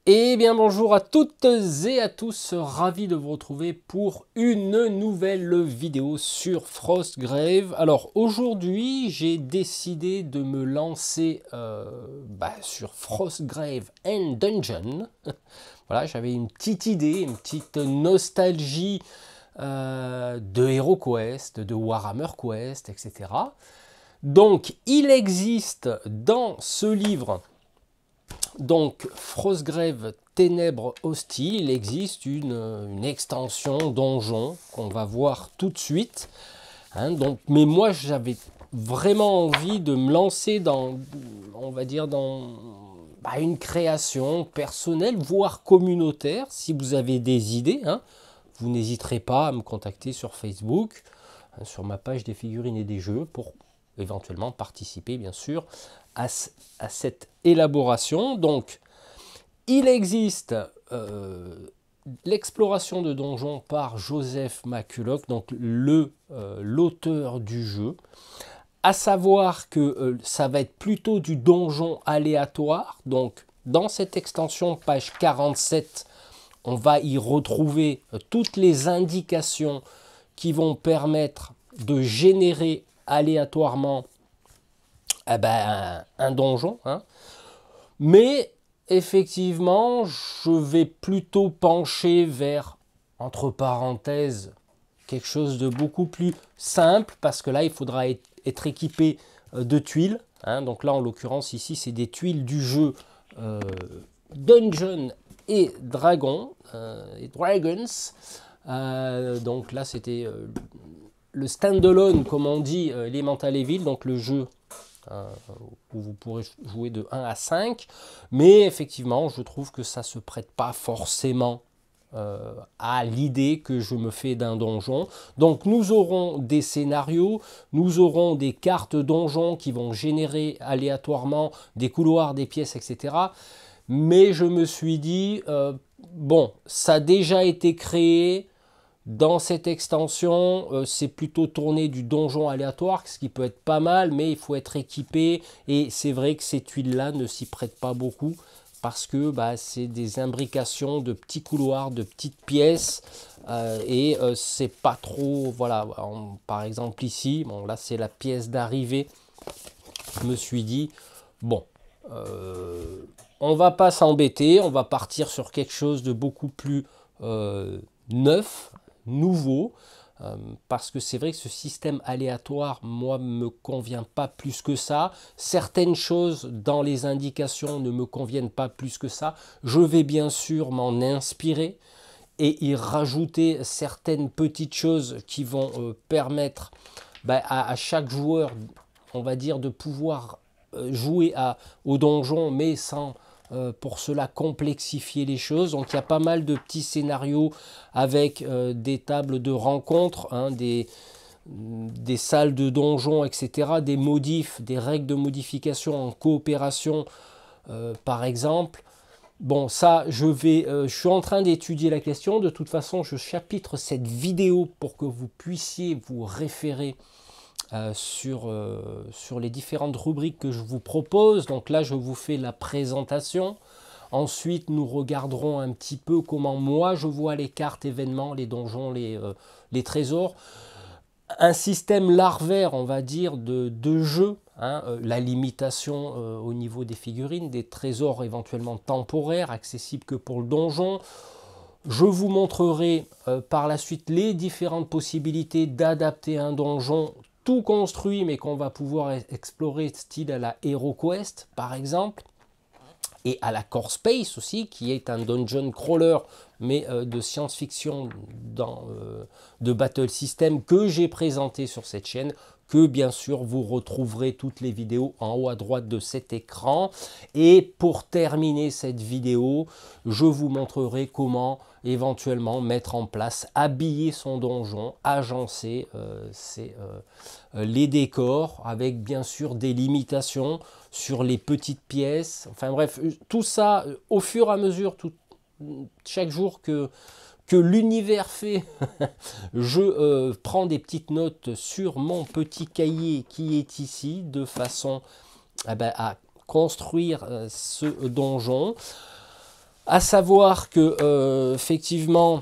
Eh bien bonjour à toutes et à tous, ravi de vous retrouver pour une nouvelle vidéo sur Frostgrave. Alors aujourd'hui j'ai décidé de me lancer sur Frostgrave and Dungeon. Voilà, j'avais une petite idée, une petite nostalgie de HeroQuest, de Warhammer Quest, etc. Donc il existe dans ce livre... Donc, Frostgrave Ténèbres Hostiles, il existe une extension donjon qu'on va voir tout de suite. Mais moi, j'avais vraiment envie de me lancer dans, on va dire, dans une création personnelle, voire communautaire. Si vous avez des idées, vous n'hésiterez pas à me contacter sur Facebook, sur ma page des figurines et des jeux, pour éventuellement participer, bien sûr, à cette élaboration. Donc, il existe l'exploration de donjons par Joseph McCulloch, donc l'auteur du jeu. À savoir que ça va être plutôt du donjon aléatoire. Donc, dans cette extension, page 47, on va y retrouver toutes les indications qui vont permettre de générer aléatoirement un donjon. Mais effectivement, je vais plutôt pencher vers, entre parenthèses, quelque chose de beaucoup plus simple, parce que là, il faudra être équipé de tuiles. Donc là, en l'occurrence, ici, c'est des tuiles du jeu Dungeons et Dragons. Donc là, c'était le standalone, comme on dit, Elemental Evil, donc le jeu où vous pourrez jouer de 1 à 5. Mais effectivement, je trouve que ça ne se prête pas forcément à l'idée que je me fais d'un donjon. Donc nous aurons des scénarios, nous aurons des cartes donjons qui vont générer aléatoirement des couloirs, des pièces, etc. Mais je me suis dit, bon, ça a déjà été créé. Dans cette extension, c'est plutôt tourné du donjon aléatoire, ce qui peut être pas mal, mais il faut être équipé. Et c'est vrai que ces tuiles-là ne s'y prêtent pas beaucoup, parce que c'est des imbrications de petits couloirs, de petites pièces. C'est pas trop... Voilà, par exemple ici, bon là c'est la pièce d'arrivée. Je me suis dit, bon... on va pas s'embêter, on va partir sur quelque chose de beaucoup plus neuf, nouveau, parce que c'est vrai que ce système aléatoire, moi, me convient pas plus que ça. Certaines choses dans les indications ne me conviennent pas plus que ça. Je vais bien sûr m'en inspirer et y rajouter certaines petites choses qui vont permettre à chaque joueur, on va dire, de pouvoir jouer au donjon, mais sans pour cela complexifier les choses. Donc il y a pas mal de petits scénarios avec des tables de rencontres, des salles de donjon, etc., des modifs, des règles de modification en coopération, par exemple. Bon, ça, je suis en train d'étudier la question. De toute façon, je chapitre cette vidéo pour que vous puissiez vous référer sur les différentes rubriques que je vous propose. Donc là, je vous fais la présentation. Ensuite, nous regarderons un petit peu comment moi je vois les cartes événements, les donjons, les trésors. Un système larvaire, on va dire, de jeu. La limitation au niveau des figurines, des trésors éventuellement temporaires, accessibles que pour le donjon. Je vous montrerai par la suite les différentes possibilités d'adapter un donjon tout construit, mais qu'on va pouvoir explorer, style à la HeroQuest par exemple, et à la Core Space aussi, qui est un dungeon crawler, mais de science-fiction de battle system que j'ai présenté sur cette chaîne, que bien sûr vous retrouverez toutes les vidéos en haut à droite de cet écran. Et pour terminer cette vidéo, je vous montrerai comment éventuellement mettre en place, habiller son donjon, agencer les décors, avec bien sûr des limitations sur les petites pièces. Enfin bref, tout ça au fur et à mesure, chaque jour que l'univers fait, je prends des petites notes sur mon petit cahier qui est ici, de façon à construire ce donjon. À savoir que effectivement,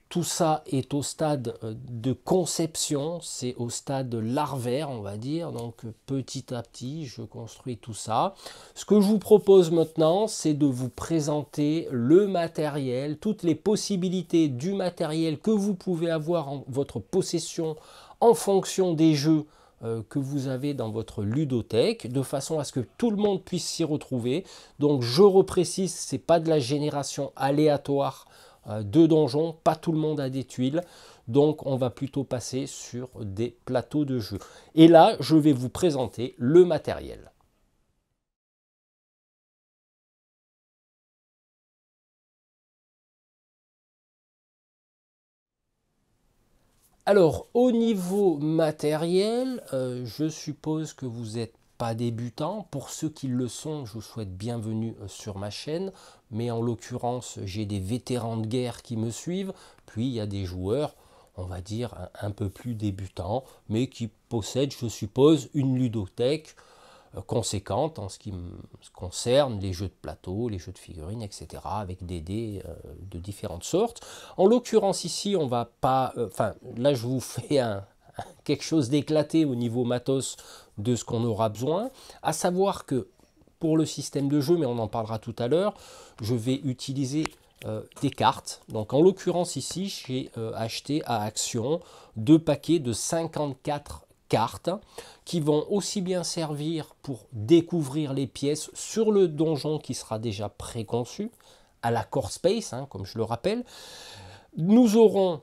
tout ça est au stade de conception, c'est au stade larvaire, on va dire. Donc petit à petit, je construis tout ça. Ce que je vous propose maintenant, c'est de vous présenter le matériel, toutes les possibilités du matériel que vous pouvez avoir en votre possession en fonction des jeux que vous avez dans votre ludothèque, de façon à ce que tout le monde puisse s'y retrouver. Donc je reprécise, ce n'est pas de la génération aléatoire de donjons, pas tout le monde a des tuiles, donc on va plutôt passer sur des plateaux de jeu. Et là, je vais vous présenter le matériel. Alors, au niveau matériel, je suppose que vous n'êtes pas débutant. Pour ceux qui le sont, je vous souhaite bienvenue sur ma chaîne. Mais en l'occurrence, j'ai des vétérans de guerre qui me suivent. Puis, il y a des joueurs, on va dire, un peu plus débutants, mais qui possèdent, je suppose, une ludothèque conséquente en ce qui me concerne les jeux de plateau, les jeux de figurines, etc. avec des dés de différentes sortes. En l'occurrence ici, on va pas... Enfin, là je vous fais quelque chose d'éclaté au niveau matos de ce qu'on aura besoin. À savoir que pour le système de jeu, mais on en parlera tout à l'heure, je vais utiliser des cartes. Donc en l'occurrence ici, j'ai acheté à Action 2 paquets de 54 cartes qui vont aussi bien servir pour découvrir les pièces sur le donjon qui sera déjà préconçu à la Core Space, hein, comme je le rappelle. Nous aurons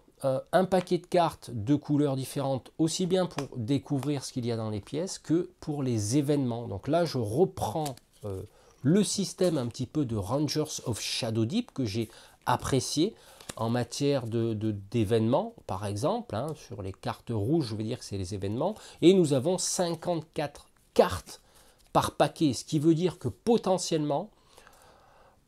un paquet de cartes de couleurs différentes, aussi bien pour découvrir ce qu'il y a dans les pièces que pour les événements. Donc là, je reprends le système un petit peu de Rangers of Shadow Deep que j'ai apprécié en matière d'événements, par exemple. Hein, sur les cartes rouges, je vais dire que c'est les événements. Et nous avons 54 cartes par paquet, ce qui veut dire que potentiellement,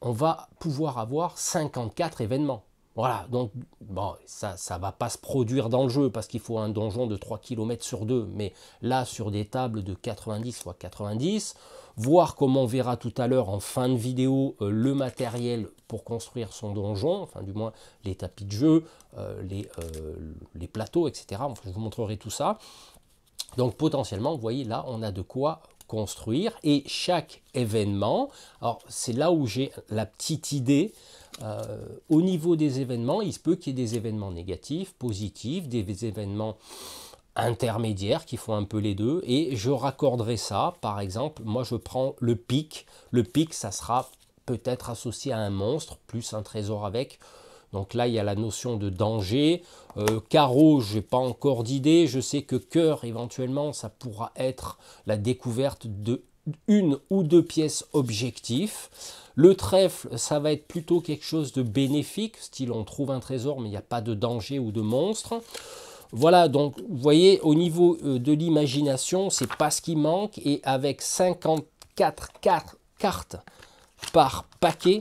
on va pouvoir avoir 54 événements. Voilà, donc bon, ça ne va pas se produire dans le jeu parce qu'il faut un donjon de 3 km sur 2, mais là sur des tables de 90 soit 90, voir comme on verra tout à l'heure en fin de vidéo le matériel pour construire son donjon, enfin du moins les tapis de jeu, les plateaux, etc. Enfin, je vous montrerai tout ça. Donc potentiellement, vous voyez là, on a de quoi construire et chaque événement, alors c'est là où j'ai la petite idée, au niveau des événements, il se peut qu'il y ait des événements négatifs, positifs, des événements intermédiaires qui font un peu les deux et je raccorderai ça, par exemple, moi je prends le pic ça sera peut-être associé à un monstre, plus un trésor avec. Donc là, il y a la notion de danger. Carreau, je n'ai pas encore d'idée. Je sais que cœur, éventuellement, ça pourra être la découverte de une ou deux pièces objectifs. Le trèfle, ça va être plutôt quelque chose de bénéfique, style on trouve un trésor, mais il n'y a pas de danger ou de monstre. Voilà, donc vous voyez, au niveau de l'imagination, c'est pas ce qui manque. Et avec 54 cartes par paquet,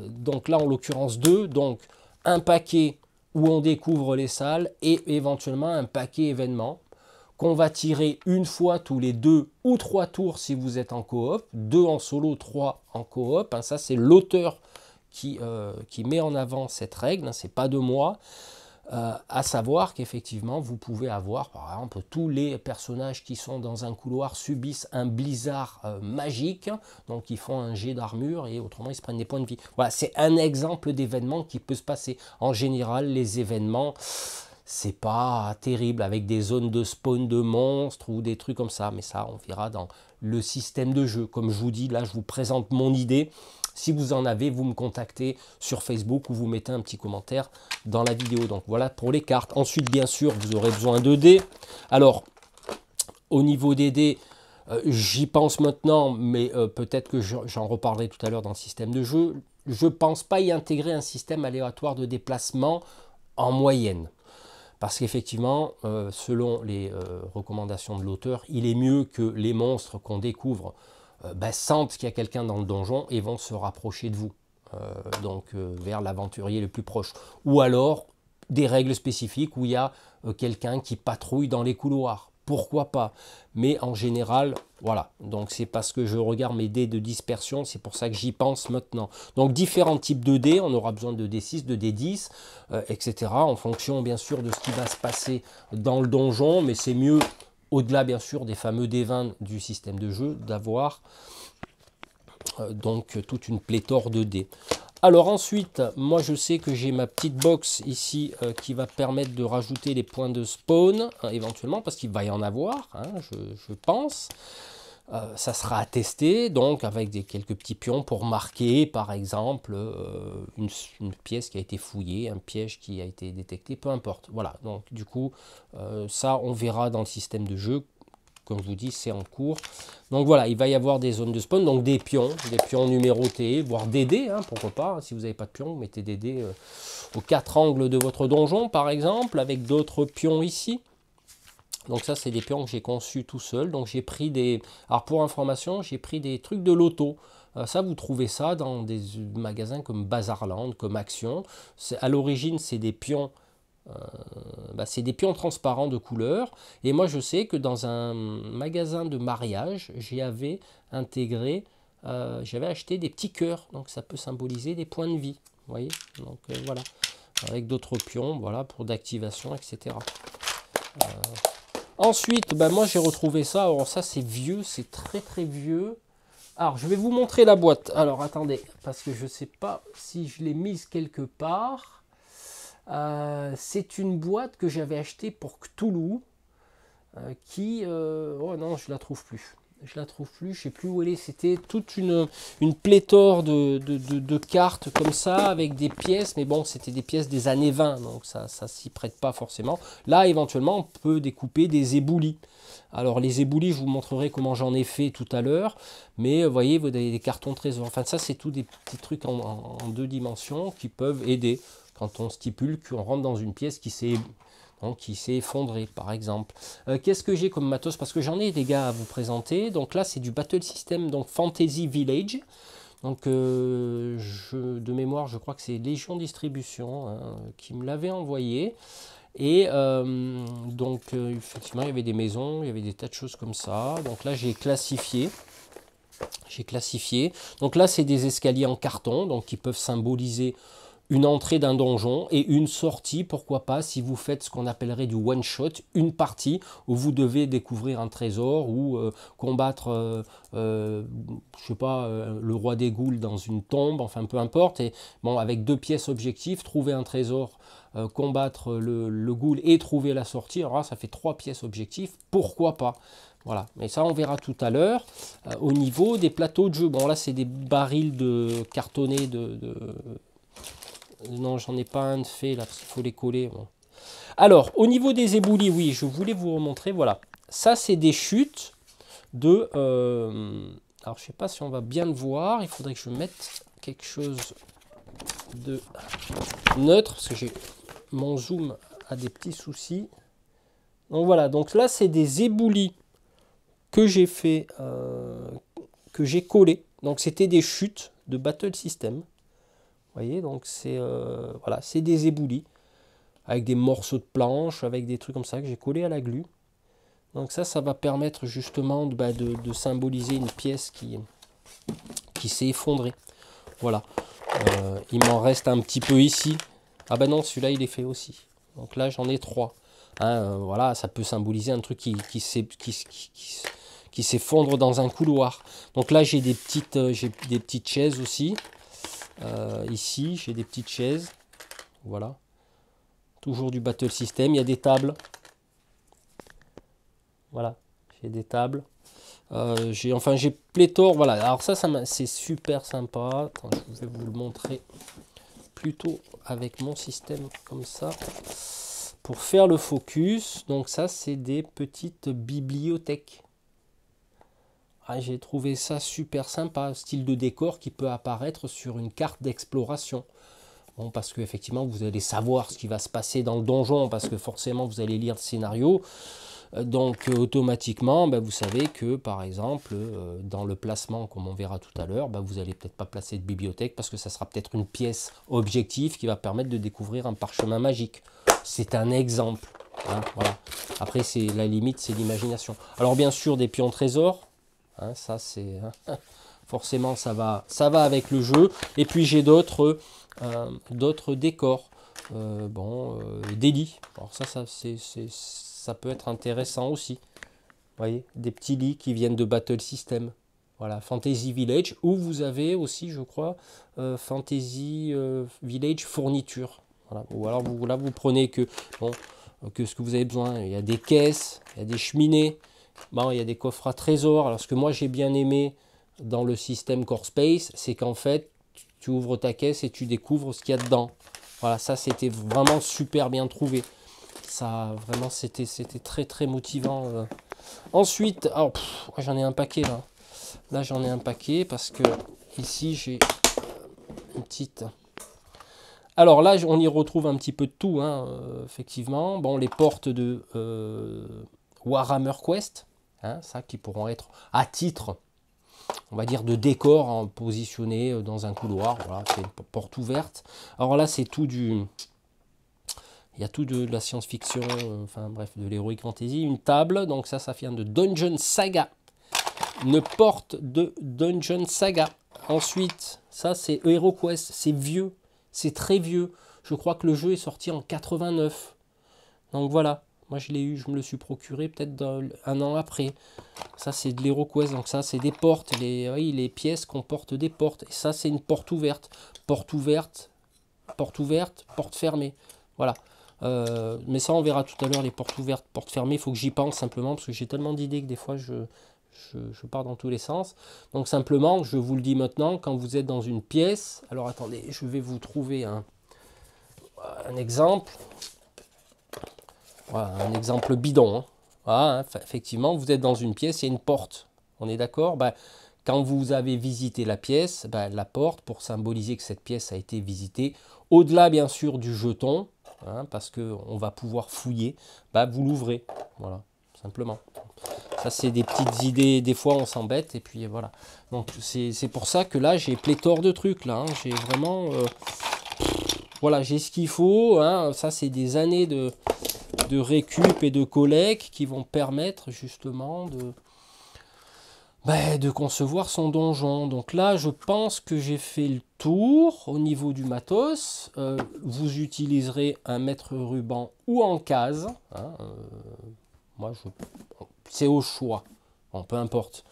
donc là en l'occurrence 2, donc un paquet où on découvre les salles et éventuellement un paquet événement qu'on va tirer une fois tous les 2 ou 3 tours si vous êtes en coop, 2 en solo, 3 en coop, hein, ça c'est l'auteur qui met en avant cette règle, hein, c'est pas de moi. À savoir qu'effectivement vous pouvez avoir par exemple tous les personnages qui sont dans un couloir subissent un blizzard magique, donc ils font un jet d'armure et autrement ils se prennent des points de vie. Voilà, c'est un exemple d'événement qui peut se passer. En général, les événements, c'est pas terrible avec des zones de spawn de monstres ou des trucs comme ça, mais ça on verra dans le système de jeu. Comme je vous dis, là je vous présente mon idée. Si vous en avez, vous me contactez sur Facebook ou vous mettez un petit commentaire dans la vidéo. Donc voilà pour les cartes. Ensuite, bien sûr, vous aurez besoin de dés. Alors, au niveau des dés, j'y pense maintenant, mais peut-être que j'en reparlerai tout à l'heure dans le système de jeu. Je ne pense pas y intégrer un système aléatoire de déplacement en moyenne. Parce qu'effectivement, selon les recommandations de l'auteur, il est mieux que les monstres qu'on découvre sentent qu'il y a quelqu'un dans le donjon et vont se rapprocher de vous, vers l'aventurier le plus proche. Ou alors des règles spécifiques où il y a quelqu'un qui patrouille dans les couloirs, pourquoi pas. Mais en général, voilà. Donc c'est parce que je regarde mes dés de dispersion, c'est pour ça que j'y pense maintenant. Donc différents types de dés, on aura besoin de D6, de D10, etc. En fonction bien sûr de ce qui va se passer dans le donjon, mais c'est mieux, au-delà bien sûr des fameux D20 du système de jeu, d'avoir donc toute une pléthore de dés. Alors ensuite, moi je sais que j'ai ma petite box ici qui va permettre de rajouter les points de spawn, éventuellement, parce qu'il va y en avoir, hein, je pense. Ça sera à tester, donc avec quelques petits pions pour marquer, par exemple, une pièce qui a été fouillée, un piège qui a été détecté, peu importe. Voilà, donc du coup, ça on verra dans le système de jeu. Comme je vous dis, c'est en cours. Donc voilà, il va y avoir des zones de spawn, donc des pions numérotés, voire des dés, hein, pourquoi pas. Si vous n'avez pas de pions, vous mettez des dés aux quatre angles de votre donjon, par exemple, avec d'autres pions ici. Donc ça, c'est des pions que j'ai conçus tout seul. Donc j'ai pris des... Alors pour information, j'ai pris des trucs de loto. Ça, vous trouvez ça dans des magasins comme Bazarland, comme Action. À l'origine, c'est des pions... c'est des pions transparents de couleur. Et moi, je sais que dans un magasin de mariage, j'avais intégré, j'avais acheté des petits cœurs. Donc ça peut symboliser des points de vie. Vous voyez, donc voilà. Avec d'autres pions, voilà, pour d'activation, etc. Ensuite, moi j'ai retrouvé ça. Alors ça c'est vieux, c'est très très vieux. Alors je vais vous montrer la boîte. Alors attendez, parce que je ne sais pas si je l'ai mise quelque part. C'est une boîte que j'avais achetée pour Cthulhu. Oh non, je la trouve plus. Je la trouve plus, je sais plus où elle est. C'était toute une pléthore de cartes comme ça, avec des pièces. Mais bon, c'était des pièces des années 20, donc ça s'y prête pas forcément. Là, éventuellement, on peut découper des éboulis. Alors, les éboulis, je vous montrerai comment j'en ai fait tout à l'heure. Mais vous voyez, vous avez des cartons trésors. Enfin, ça, c'est tout des petits trucs en 2 dimensions qui peuvent aider quand on stipule qu'on rentre dans une pièce qui s'est effondré, par exemple. Qu'est-ce que j'ai comme matos? Parce que j'en ai des gars à vous présenter. Donc là, c'est du Battle System, donc Fantasy Village. Donc de mémoire, je crois que c'est Légion Distribution hein, qui me l'avait envoyé. Et effectivement, il y avait des maisons, il y avait des tas de choses comme ça. Donc là, j'ai classifié. Donc là, c'est des escaliers en carton, donc qui peuvent symboliser une entrée d'un donjon et une sortie, pourquoi pas, si vous faites ce qu'on appellerait du one-shot, une partie où vous devez découvrir un trésor ou combattre, je sais pas, le roi des ghouls dans une tombe, enfin peu importe, et bon, avec 2 pièces objectifs, trouver un trésor, combattre le ghoul et trouver la sortie, alors là, ça fait 3 pièces objectifs, pourquoi pas. Voilà, mais ça on verra tout à l'heure. Au niveau des plateaux de jeu, bon là c'est des barils de cartonnés non, j'en ai pas un de fait là, parce qu'il faut les coller. Bon. Alors, au niveau des éboulis, oui, je voulais vous remontrer. Voilà, ça c'est des chutes de... alors, je sais pas si on va bien le voir. Il faudrait que je mette quelque chose de neutre, parce que mon zoom a des petits soucis. Donc voilà, donc là c'est des éboulis que j'ai fait, que j'ai collé. Donc c'était des chutes de Battle System. Vous voyez, donc c'est voilà, c'est des éboulis avec des morceaux de planche, avec des trucs comme ça que j'ai collé à la glu. Donc ça va permettre justement de symboliser une pièce qui s'est effondrée. Voilà. Il m'en reste un petit peu ici. Ah ben non, celui-là il est fait aussi. Donc là j'en ai 3. Hein, voilà, ça peut symboliser un truc qui s'effondre dans un couloir. Donc là j'ai des petites chaises aussi. Ici, j'ai des petites chaises. Voilà. Toujours du Battle System. Il y a des tables. Voilà. J'ai des tables. J'ai pléthore. Voilà. Alors ça c'est super sympa. Attends, je vais vous le montrer plutôt avec mon système comme ça. Pour faire le focus. Donc ça, c'est des petites bibliothèques. J'ai trouvé ça super sympa, style de décor qui peut apparaître sur une carte d'exploration. Bon, parce que effectivement vous allez savoir ce qui va se passer dans le donjon, parce que forcément vous allez lire le scénario. Donc automatiquement, vous savez que par exemple, dans le placement, comme on verra tout à l'heure, vous n'allez peut-être pas placer de bibliothèque, parce que ça sera peut-être une pièce objective qui va permettre de découvrir un parchemin magique. C'est un exemple. Hein, voilà. Après, c'est la limite, c'est l'imagination. Alors bien sûr, des pions trésors. Hein, ça, c'est forcément, ça va avec le jeu. Et puis j'ai d'autres décors. Des lits. Alors ça peut être intéressant aussi. Vous voyez, des petits lits qui viennent de Battle System. Voilà, Fantasy Village, où vous avez aussi, je crois, Fantasy Village fourniture. Voilà. Ou alors vous prenez que ce que vous avez besoin. Il y a des caisses, il y a des cheminées, il y a des coffres à trésors. Alors ce que moi j'ai bien aimé dans le système Core Space, c'est qu'en fait, tu ouvres ta caisse et tu découvres ce qu'il y a dedans. Voilà, ça c'était vraiment super bien trouvé. Ça, vraiment, c'était très très motivant. Ensuite, j'en ai un paquet là. Là, j'en ai un paquet parce que ici, j'ai une petite... Alors là, on y retrouve un petit peu de tout, hein, effectivement. Bon, les portes de Warhammer Quest, hein, ça qui pourront être à titre, on va dire, de décor positionné dans un couloir. Voilà, c'est une porte ouverte. Alors là, c'est tout du... Il y a tout de la science-fiction, enfin bref, de l'heroic fantasy. Une table, donc ça vient de Dungeon Saga. Une porte de Dungeon Saga. Ensuite, ça c'est HeroQuest, c'est vieux, c'est très vieux. Je crois que le jeu est sorti en 89. Donc voilà, moi je l'ai eu, je me le suis procuré peut-être un an après. Ça c'est de l'HeroQuest, donc ça c'est des portes. Les pièces comportent des portes. Et ça c'est une porte ouverte. Porte ouverte, porte ouverte, porte fermée. Voilà. Mais ça on verra tout à l'heure, les portes ouvertes, portes fermées. Il faut que j'y pense simplement parce que j'ai tellement d'idées que des fois je pars dans tous les sens. Donc simplement, je vous le dis maintenant, quand vous êtes dans une pièce, alors attendez, je vais vous trouver un exemple. Voilà, un exemple bidon. Hein. Voilà, hein, effectivement, vous êtes dans une pièce, il y a une porte. On est d'accord? Quand vous avez visité la pièce, la porte, pour symboliser que cette pièce a été visitée, au-delà bien sûr du jeton, hein, parce qu'on va pouvoir fouiller, vous l'ouvrez. Voilà, simplement. Ça, c'est des petites idées, des fois on s'embête, et puis voilà. Donc c'est pour ça que là, j'ai pléthore de trucs, là. Hein. J'ai vraiment... voilà, j'ai ce qu'il faut. Hein. Ça, c'est des années de récup et de collecte qui vont permettre justement de concevoir son donjon. Donc là, je pense que j'ai fait le tour au niveau du matos. Vous utiliserez un mètre ruban ou en case. Hein. Moi, c'est au choix. Bon, peu importe.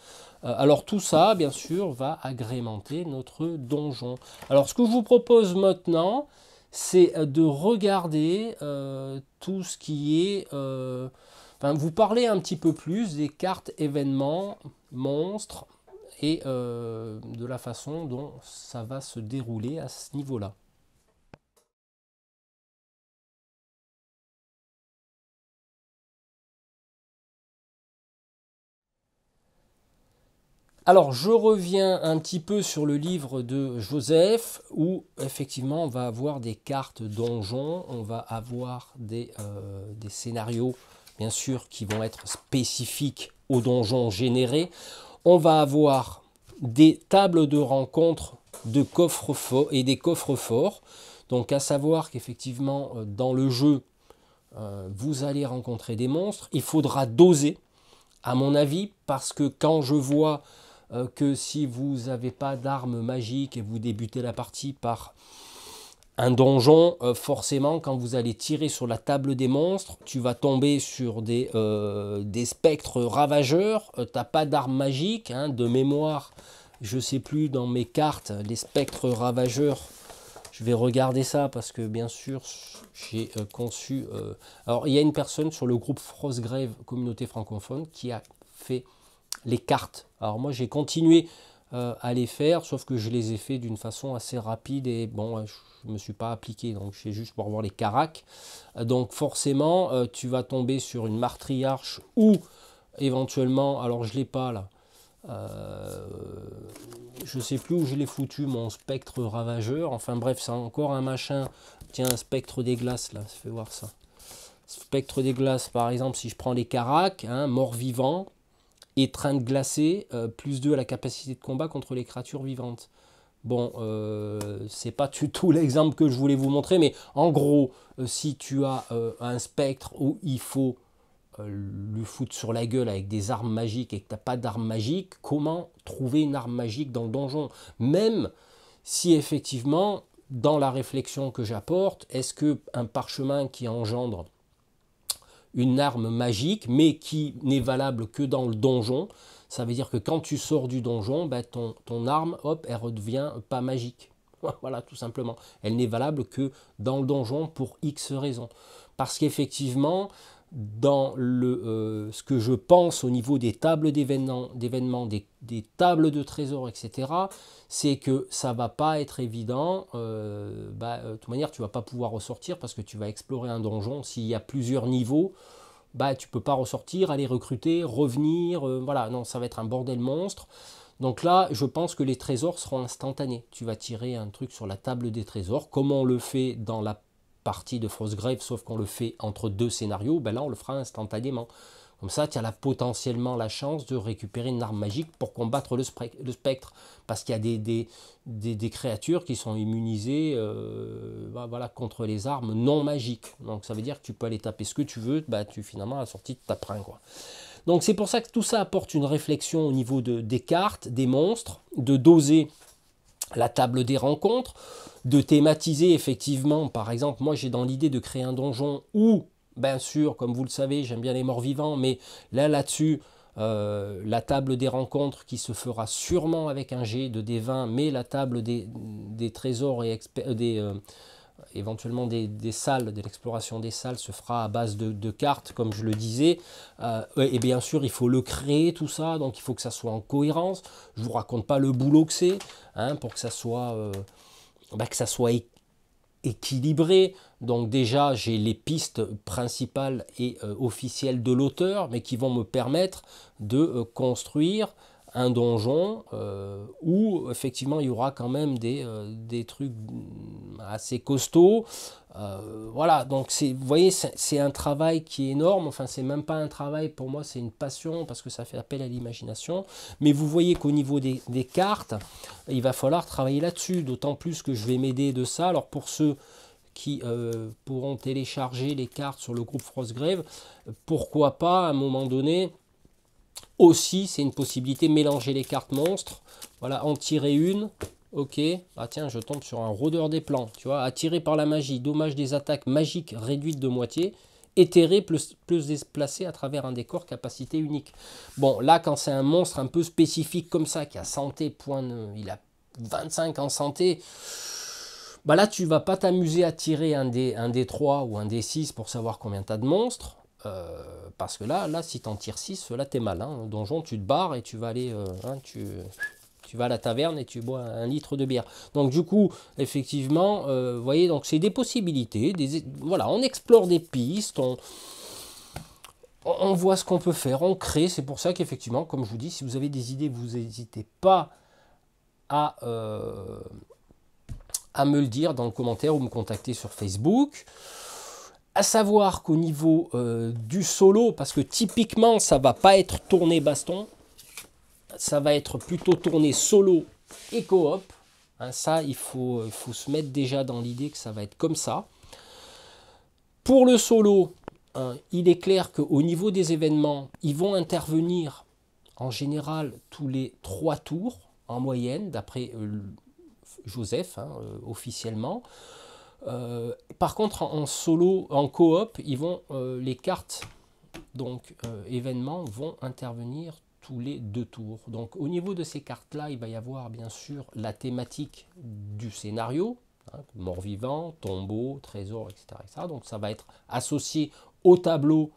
Alors tout ça, bien sûr, va agrémenter notre donjon. Alors ce que je vous propose maintenant, c'est de regarder tout ce qui est... vous parler un petit peu plus des cartes événements, monstres, et de la façon dont ça va se dérouler à ce niveau-là. Alors, je reviens un petit peu sur le livre de Joseph, où effectivement on va avoir des cartes donjons, on va avoir des scénarios, bien sûr, qui vont être spécifiques aux donjons générés. On va avoir des tables de rencontre de coffres forts et des coffres forts. Donc, à savoir qu'effectivement, dans le jeu, vous allez rencontrer des monstres. Il faudra doser, à mon avis, parce que quand je vois que si vous n'avez pas d'armes magiques et vous débutez la partie par un donjon, forcément quand vous allez tirer sur la table des monstres, tu vas tomber sur des spectres ravageurs, tu n'as pas d'armes magiques, hein, de mémoire, je ne sais plus dans mes cartes, les spectres ravageurs, je vais regarder ça parce que bien sûr j'ai conçu... alors il y a une personne sur le groupe Frostgrave Communauté francophone qui a fait les cartes. Alors moi j'ai continué à les faire, sauf que je les ai fait d'une façon assez rapide et bon, je ne me suis pas appliqué, donc c'est juste pour voir les caracs. Donc forcément, tu vas tomber sur une martriarche ou éventuellement, alors je ne l'ai pas là, je ne sais plus où je l'ai foutu, mon spectre ravageur, enfin bref, c'est encore un machin, tiens, un spectre des glaces là, fais voir ça. Spectre des glaces, par exemple, si je prends les caracs, hein, mort-vivant, étreinte glacée, plus 2 à la capacité de combat contre les créatures vivantes. Bon, c'est pas du tout l'exemple que je voulais vous montrer, mais en gros, si tu as un spectre où il faut lui foutre sur la gueule avec des armes magiques et que tu n'as pas d'armes magiques, comment trouver une arme magique dans le donjon? Même si effectivement, dans la réflexion que j'apporte, est-ce qu'un parchemin qui engendre une arme magique, mais qui n'est valable que dans le donjon, ça veut dire que quand tu sors du donjon, ben ton arme, hop, elle redevient pas magique. Voilà, tout simplement. Elle n'est valable que dans le donjon pour X raisons. Parce qu'effectivement, dans ce que je pense au niveau des tables d'événements, des tables de trésors, etc., c'est que ça va pas être évident. De toute manière, tu vas pas pouvoir ressortir parce que tu vas explorer un donjon. S'il y a plusieurs niveaux, bah, tu peux pas ressortir, aller recruter, revenir. Voilà, non, ça va être un bordel monstre. Donc là, je pense que les trésors seront instantanés. Tu vas tirer un truc sur la table des trésors, comme on le fait dans la partie de Frostgrave, sauf qu'on le fait entre deux scénarios, ben là on le fera instantanément. Comme ça, tu as potentiellement la chance de récupérer une arme magique pour combattre le spectre. Parce qu'il y a des créatures qui sont immunisées voilà, contre les armes non magiques. Donc ça veut dire que tu peux aller taper ce que tu veux, bah, finalement à la sortie tu taperas un, quoi. Donc c'est pour ça que tout ça apporte une réflexion au niveau des cartes, des monstres, de doser la table des rencontres, de thématiser effectivement, par exemple, moi j'ai dans l'idée de créer un donjon où, bien sûr, comme vous le savez, j'aime bien les morts vivants, mais là-dessus, la table des rencontres qui se fera sûrement avec un jet de D20, mais la table des trésors et éventuellement des salles, de l'exploration des salles se fera à base de cartes, comme je le disais. Et bien sûr, il faut le créer, tout ça, donc il faut que ça soit en cohérence. Je ne vous raconte pas le boulot que c'est, hein, pour que ça soit, équilibré. Donc déjà, j'ai les pistes principales et officielles de l'auteur, mais qui vont me permettre de construire un donjon où effectivement il y aura quand même des trucs assez costauds. Voilà, donc vous voyez, c'est un travail qui est énorme. Enfin, c'est même pas un travail pour moi, c'est une passion parce que ça fait appel à l'imagination. Mais vous voyez qu'au niveau des cartes, il va falloir travailler là-dessus, d'autant plus que je vais m'aider de ça. Alors pour ceux qui pourront télécharger les cartes sur le groupe Frostgrave, pourquoi pas à un moment donné aussi, c'est une possibilité, mélanger les cartes monstres. Voilà, en tirer une. Ok, ah tiens, je tombe sur un rôdeur des plans. Tu vois, attiré par la magie, dommage des attaques magiques réduites de moitié. Éthéré plus déplacé à travers un décor, capacité unique. Bon, là, quand c'est un monstre un peu spécifique comme ça, qui a santé, il a 25 en santé, bah là, tu vas pas t'amuser à tirer un D3 ou un D6 pour savoir combien tu as de monstres. Parce que là si tu en tires 6, là t'es mal. Hein. Au donjon, tu te barres et tu vas aller. Tu vas à la taverne et tu bois 1 litre de bière. Donc du coup, effectivement, vous voyez, donc c'est des possibilités. Voilà, on explore des pistes, on voit ce qu'on peut faire, on crée. C'est pour ça qu'effectivement, comme je vous dis, si vous avez des idées, vous n'hésitez pas à me le dire dans le commentaire ou me contacter sur Facebook. À savoir qu'au niveau du solo, parce que typiquement ça va pas être tourné baston, ça va être plutôt tourné solo et coop. Hein, ça, il faut se mettre déjà dans l'idée que ça va être comme ça. Pour le solo, hein, il est clair qu'au niveau des événements, ils vont intervenir en général tous les 3 tours en moyenne, d'après Joseph, hein, officiellement. Par contre, en solo, en coop, les cartes, donc événements, vont intervenir tous les 2 tours. Donc au niveau de ces cartes-là, il va y avoir bien sûr la thématique du scénario, hein, mort-vivant, tombeau, trésor, etc., etc. Donc ça va être associé au tableau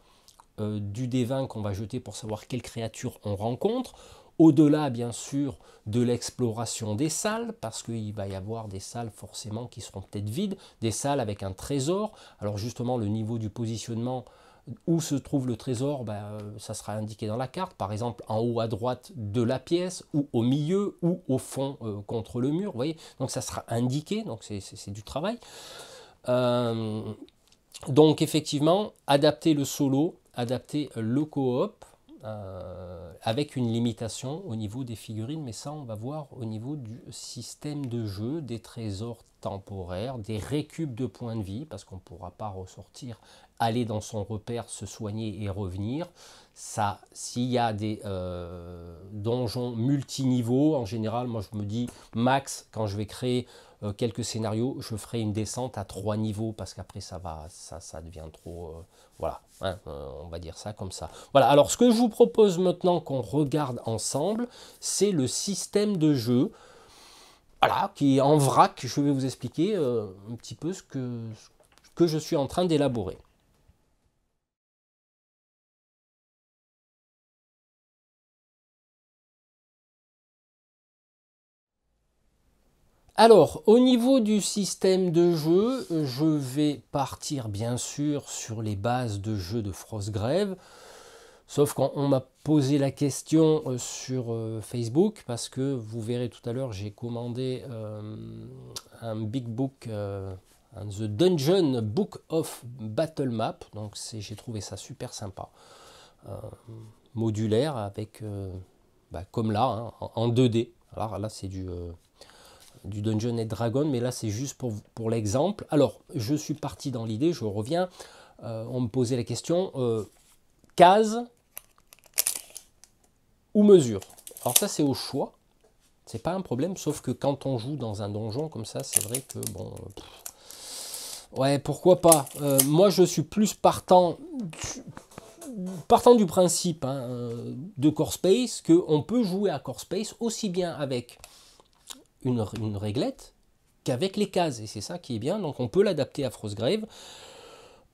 du D20 qu'on va jeter pour savoir quelle créature on rencontre. Au-delà, bien sûr, de l'exploration des salles, parce qu'il va y avoir des salles forcément qui seront peut-être vides, des salles avec un trésor. Alors justement, le niveau du positionnement, où se trouve le trésor, ça sera indiqué dans la carte. Par exemple, en haut à droite de la pièce, ou au milieu, ou au fond contre le mur. Vous voyez, donc ça sera indiqué, donc c'est du travail. Donc effectivement, adapter le solo, adapter le coop, avec une limitation au niveau des figurines, mais ça on va voir au niveau du système de jeu, des trésors temporaires, des récup de points de vie, parce qu'on ne pourra pas ressortir, aller dans son repère, se soigner et revenir. Ça, s'il y a des donjons multiniveaux, en général, moi je me dis max, quand je vais créer quelques scénarios, je ferai une descente à 3 niveaux, parce qu'après ça devient trop... voilà, hein, on va dire ça comme ça. Voilà, alors ce que je vous propose maintenant qu'on regarde ensemble, c'est le système de jeu, voilà, qui est en vrac. Je vais vous expliquer un petit peu ce que je suis en train d'élaborer. Alors, au niveau du système de jeu, je vais partir bien sûr sur les bases de jeu de Frostgrave. Sauf qu'on m'a posé la question sur Facebook, parce que vous verrez tout à l'heure, j'ai commandé un big book, The Dungeon Book of Battle Map. Donc j'ai trouvé ça super sympa. Modulaire, avec, comme là, hein, en 2D. Alors là, c'est du Dungeon and Dragon, mais là c'est juste pour l'exemple. Alors je suis parti dans l'idée, je reviens, on me posait la question, case ou mesure. Alors ça c'est au choix, c'est pas un problème, sauf que quand on joue dans un donjon comme ça, c'est vrai que bon, ouais, pourquoi pas. Moi je suis plus partant du principe, hein, de Core Space, qu'on peut jouer à Core Space aussi bien avec une réglette qu'avec les cases, et c'est ça qui est bien. Donc on peut l'adapter à Frostgrave.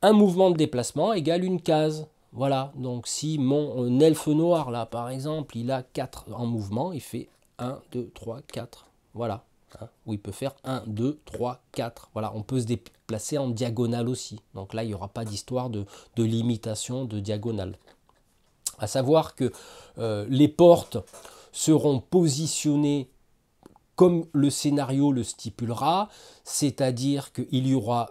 Un mouvement de déplacement égale une case. Voilà, donc si mon elfe noir là par exemple, il a 4 en mouvement, il fait 1, 2, 3, 4. Voilà, hein, ou il peut faire 1, 2, 3, 4. Voilà, on peut se déplacer en diagonale aussi. Donc là, il n'y aura pas d'histoire de limitation de diagonale. À savoir que les portes seront positionnées comme le scénario le stipulera, c'est-à-dire qu'il y aura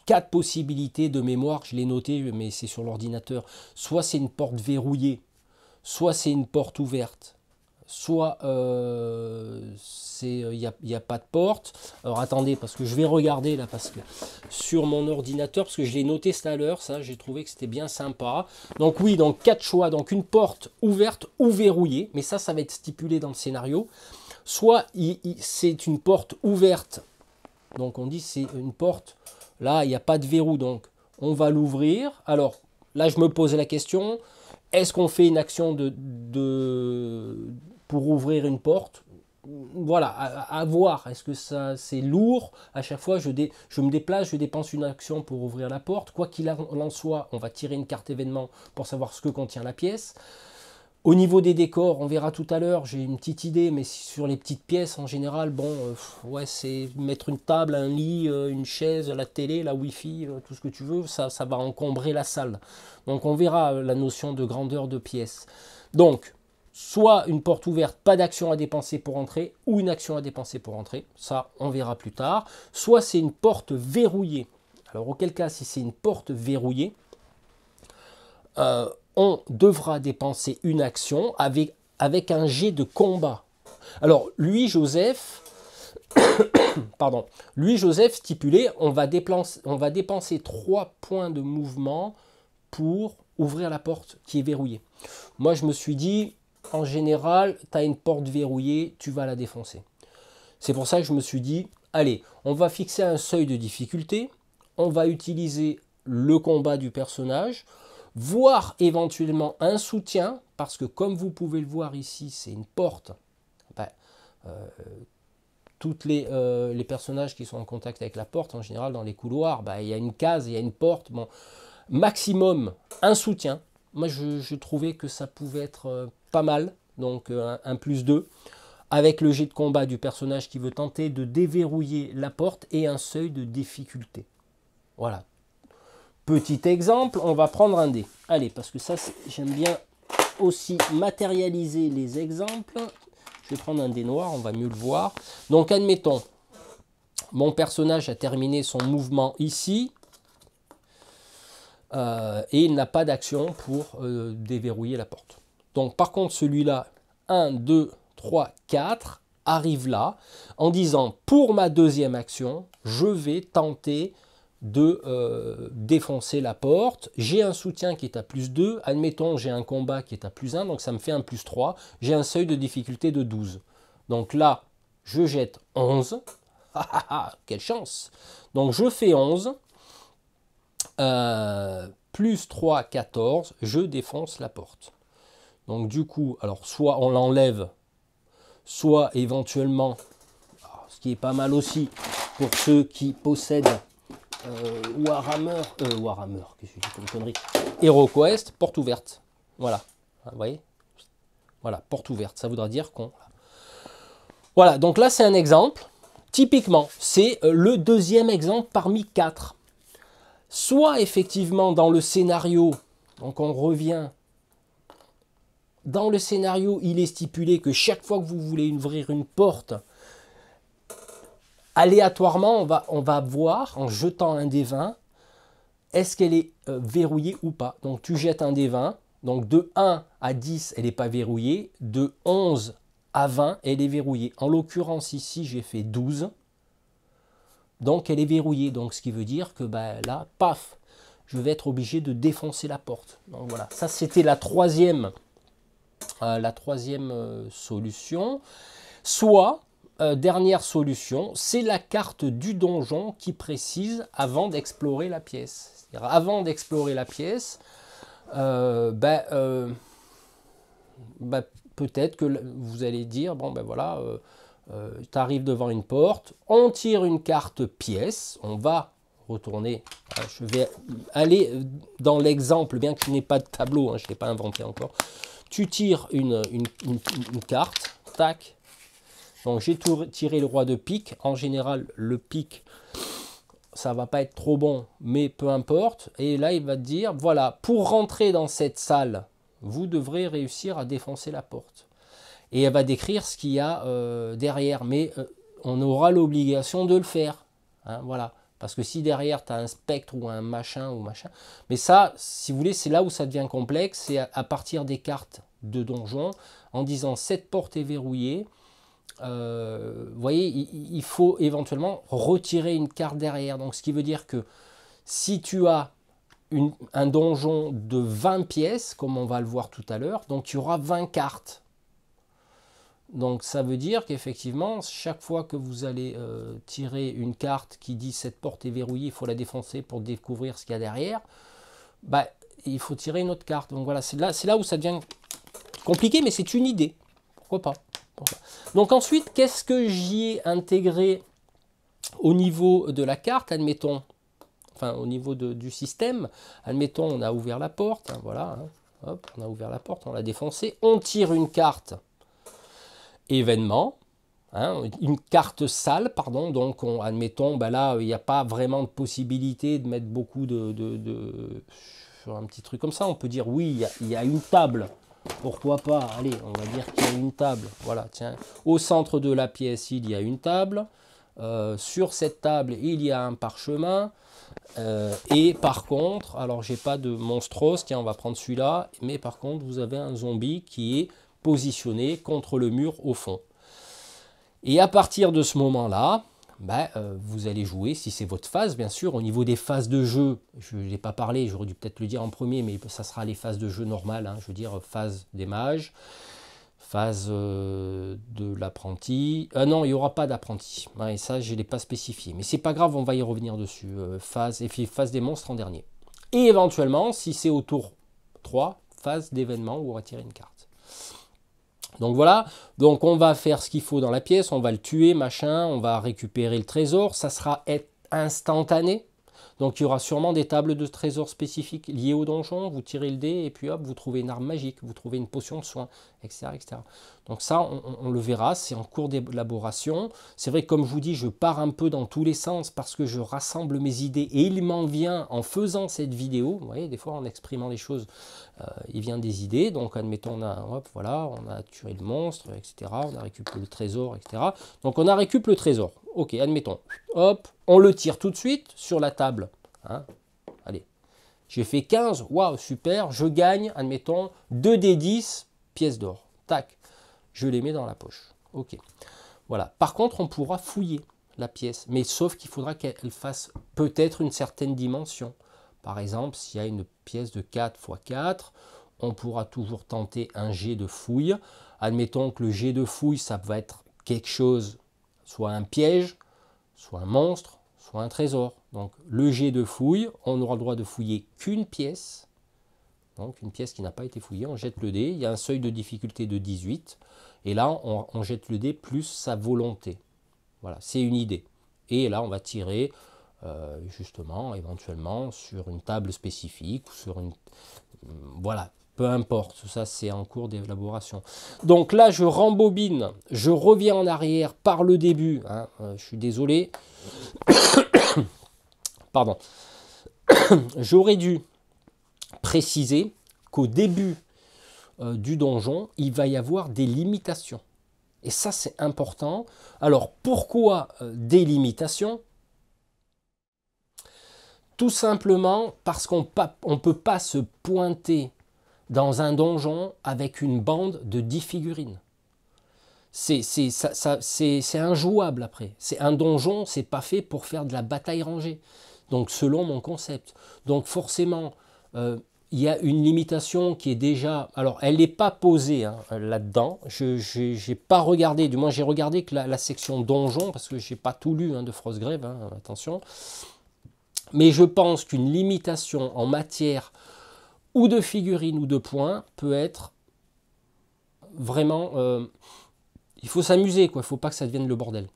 4 possibilités de mémoire, je l'ai noté, mais c'est sur l'ordinateur. Soit c'est une porte verrouillée, soit c'est une porte ouverte, soit il n'y a pas de porte. Alors attendez, parce que je vais regarder là, parce que sur mon ordinateur, parce que je l'ai noté tout à l'heure, ça j'ai trouvé que c'était bien sympa. Donc oui, donc 4 choix, donc une porte ouverte ou verrouillée, mais ça va être stipulé dans le scénario. Soit c'est une porte ouverte, donc on dit c'est une porte, là il n'y a pas de verrou, donc on va l'ouvrir. Alors là je me pose la question, est-ce qu'on fait une action pour ouvrir une porte? Voilà, à voir. Est-ce que ça c'est lourd? À chaque fois je me déplace, je dépense une action pour ouvrir la porte. Quoi qu'il en soit, on va tirer une carte événement pour savoir ce que contient la pièce. Au niveau des décors, on verra tout à l'heure, j'ai une petite idée, mais sur les petites pièces, en général, bon, ouais, c'est mettre une table, un lit, une chaise, la télé, la Wi-Fi, tout ce que tu veux, ça va encombrer la salle. Donc on verra la notion de grandeur de pièce. Donc, soit une porte ouverte, pas d'action à dépenser pour entrer, ou une action à dépenser pour entrer, ça on verra plus tard. Soit c'est une porte verrouillée. Alors auquel cas, si c'est une porte verrouillée, on devra dépenser une action avec un jet de combat. Alors, lui, Joseph, pardon, lui, Joseph stipulait, on va dépenser 3 points de mouvement pour ouvrir la porte qui est verrouillée. Moi, je me suis dit, en général, tu as une porte verrouillée, tu vas la défoncer. C'est pour ça que je me suis dit, allez, on va fixer un seuil de difficulté, on va utiliser le combat du personnage, voire éventuellement un soutien, parce que comme vous pouvez le voir ici, c'est une porte. Toutes les personnages qui sont en contact avec la porte, en général dans les couloirs, il y a une case, il y a une porte. Bon, maximum un soutien. Moi, je trouvais que ça pouvait être pas mal, donc un plus 2, avec le jet de combat du personnage qui veut tenter de déverrouiller la porte et un seuil de difficulté. Voilà. Petit exemple, on va prendre un dé. Allez, parce que ça, j'aime bien aussi matérialiser les exemples. Je vais prendre un dé noir, on va mieux le voir. Donc, admettons, mon personnage a terminé son mouvement ici. Et il n'a pas d'action pour déverrouiller la porte. Donc par contre celui-là, 1, 2, 3, 4, arrive là, en disant pour ma deuxième action, je vais tenter de défoncer la porte. J'ai un soutien qui est à plus 2, admettons j'ai un combat qui est à plus 1, donc ça me fait un plus 3, j'ai un seuil de difficulté de 12. Donc là, je jette 11, ah, ah, ah, quelle chance! Donc je fais 11, plus 3, 14, je défonce la porte. Donc du coup, alors soit on l'enlève, soit éventuellement, ce qui est pas mal aussi pour ceux qui possèdent Warhammer, qu'est-ce que j'ai comme connerie, HeroQuest, porte ouverte. Voilà, vous voyez, voilà, porte ouverte, ça voudra dire qu'on... Voilà, donc là c'est un exemple, typiquement, c'est le deuxième exemple parmi 4. Soit effectivement dans le scénario, donc on revient, dans le scénario il est stipulé que chaque fois que vous voulez ouvrir une porte, aléatoirement on va voir en jetant un dé 20, est-ce qu'elle est verrouillée ou pas. Donc tu jettes un dé 20, donc de 1 à 10 elle n'est pas verrouillée, de 11 à 20 elle est verrouillée. En l'occurrence ici j'ai fait 12. Donc elle est verrouillée, donc ce qui veut dire que là, paf, je vais être obligé de défoncer la porte. Donc voilà, ça c'était la troisième solution. Soit, dernière solution, c'est la carte du donjon qui précise avant d'explorer la pièce. C'est-à-dire avant d'explorer la pièce, peut-être que vous allez dire, bon ben voilà, tu arrives devant une porte, on tire une carte pièce, on va retourner, je vais aller dans l'exemple, bien que je n'ai pas de tableau, je ne l'ai pas inventé encore, tu tires une carte, tac, donc j'ai tiré le roi de pique, en général le pique, ça va pas être trop bon, mais peu importe, et là il va te dire, voilà, pour rentrer dans cette salle, vous devrez réussir à défoncer la porte. Et elle va décrire ce qu'il y a derrière, mais on aura l'obligation de le faire. Hein, voilà. Parce que si derrière tu as un spectre ou un machin, mais ça, si vous voulez, c'est là où ça devient complexe, c'est à partir des cartes de donjon, en disant cette porte est verrouillée, vous voyez, il faut éventuellement retirer une carte derrière. Donc ce qui veut dire que si tu as un donjon de 20 pièces, comme on va le voir tout à l'heure, donc tu auras 20 cartes. Donc ça veut dire qu'effectivement, chaque fois que vous allez tirer une carte qui dit cette porte est verrouillée, il faut la défoncer pour découvrir ce qu'il y a derrière, il faut tirer une autre carte. Donc voilà, c'est là où ça devient compliqué, mais c'est une idée. Pourquoi pas? Donc ensuite, qu'est-ce que j'y ai intégré au niveau de la carte, admettons, enfin au niveau du système, admettons on a ouvert la porte, hein, voilà, hein, hop, on a ouvert la porte, on l'a défoncée, on tire une carte événement, hein, une carte salle, pardon, donc admettons, là, il n'y a pas vraiment de possibilité de mettre beaucoup sur un petit truc comme ça, on peut dire oui, il y a une table, pourquoi pas, allez, on va dire qu'il y a une table, voilà, tiens, au centre de la pièce, il y a une table, sur cette table, il y a un parchemin, et par contre, alors j'ai pas de monstros, tiens, on va prendre celui-là, mais par contre, vous avez un zombie qui est positionné contre le mur au fond. Et à partir de ce moment-là, vous allez jouer, si c'est votre phase, bien sûr, au niveau des phases de jeu, je n'ai pas parlé, j'aurais dû peut-être le dire en premier, mais ça sera les phases de jeu normales, hein, je veux dire phase des mages, phase de l'apprenti, non, il n'y aura pas d'apprenti, et ça je ne l'ai pas spécifié, mais c'est pas grave, on va y revenir dessus, phase, et puis phase des monstres en dernier. Et éventuellement, si c'est au tour 3, phase d'événement où on va tirer une carte. Donc voilà, donc on va faire ce qu'il faut dans la pièce, on va le tuer, machin, on va récupérer le trésor, ça sera instantané. Donc il y aura sûrement des tables de trésors spécifiques liées au donjon, vous tirez le dé et puis hop, vous trouvez une arme magique, vous trouvez une potion de soin, etc. etc. Donc ça, on le verra, c'est en cours d'élaboration. C'est vrai que comme je vous dis, je pars un peu dans tous les sens parce que je rassemble mes idées et il m'en vient en faisant cette vidéo. Vous voyez, des fois en exprimant les choses, il vient des idées. Donc admettons, on a tué le monstre, etc. On a récupéré le trésor, etc. Donc on a récupéré le trésor. Ok, admettons, hop, on le tire tout de suite sur la table. Hein, allez, j'ai fait 15, waouh, super, je gagne, admettons, 2 des 10 pièces d'or. Tac, je les mets dans la poche. Ok. Voilà. Par contre, on pourra fouiller la pièce, mais sauf qu'il faudra qu'elle fasse peut-être une certaine dimension. Par exemple, s'il y a une pièce de 4 x 4, on pourra toujours tenter un jet de fouille. Admettons que le jet de fouille, ça va être quelque chose, soit un piège, soit un monstre, soit un trésor. Donc le jet de fouille, on aura le droit de fouiller qu'une pièce. Donc une pièce qui n'a pas été fouillée, on jette le dé. Il y a un seuil de difficulté de 18. Et là, on jette le dé plus sa volonté. Voilà, c'est une idée. Et là, on va tirer justement, éventuellement, sur une table spécifique, ou sur une... Voilà, peu importe, tout ça c'est en cours d'élaboration. Donc là, je rembobine, je reviens en arrière par le début. Hein, je suis désolé. Pardon. J'aurais dû préciser qu'au début du donjon, il va y avoir des limitations. Et ça, c'est important. Alors, pourquoi des limitations? Tout simplement parce qu'on ne peut pas se pointer dans un donjon avec une bande de 10 figurines. C'est injouable après. C'est un donjon, c'est pas fait pour faire de la bataille rangée. Donc, selon mon concept. Donc, forcément, il y a une limitation qui est déjà... Alors, elle n'est pas posée hein, là-dedans. Je n'ai pas regardé, du moins j'ai regardé que la section donjon, parce que je n'ai pas tout lu hein, de Frostgrave, hein, attention. Mais je pense qu'une limitation en matière ou de figurines ou de points peut être vraiment... il faut s'amuser, quoi. Il ne faut pas que ça devienne le bordel.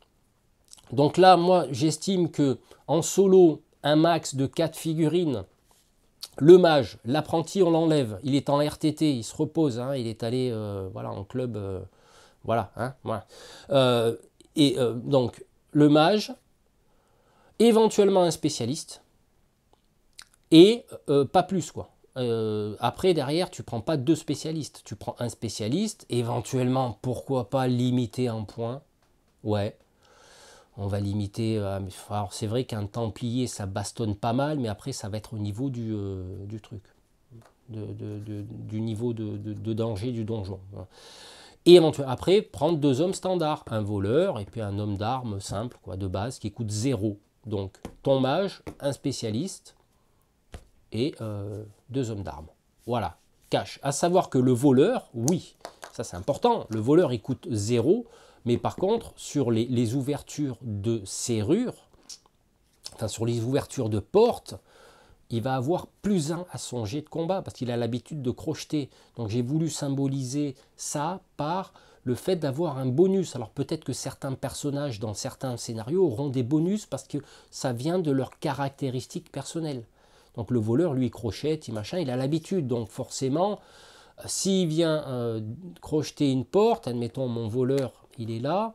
Donc là, moi, j'estime que en solo, un max de 4 figurines, le mage, l'apprenti, on l'enlève. Il est en RTT, il se repose, hein, il est allé voilà, en club. Voilà. Hein, voilà. Donc, le mage, éventuellement un spécialiste, et pas plus, quoi. Après, derrière, tu prends pas 2 spécialistes. Tu prends un spécialiste, éventuellement, pourquoi pas limiter un point. Ouais. On va limiter, alors c'est vrai qu'un templier ça bastonne pas mal, mais après ça va être au niveau du truc, du niveau de danger du donjon. Et après prendre 2 hommes standards, un voleur et puis un homme d'armes simple, quoi, de base, qui coûte 0. Donc ton mage, un spécialiste et 2 hommes d'armes. Voilà, cash. À savoir que le voleur, oui, ça c'est important, le voleur il coûte 0. Mais par contre, sur les ouvertures de serrure, enfin sur les ouvertures de porte, il va avoir +1 à son jet de combat parce qu'il a l'habitude de crocheter. Donc j'ai voulu symboliser ça par le fait d'avoir un bonus. Alors peut-être que certains personnages dans certains scénarios auront des bonus parce que ça vient de leurs caractéristiques personnelles. Donc le voleur, lui, crochette, il a l'habitude. Donc forcément, s'il vient crocheter une porte, admettons mon voleur, il est là,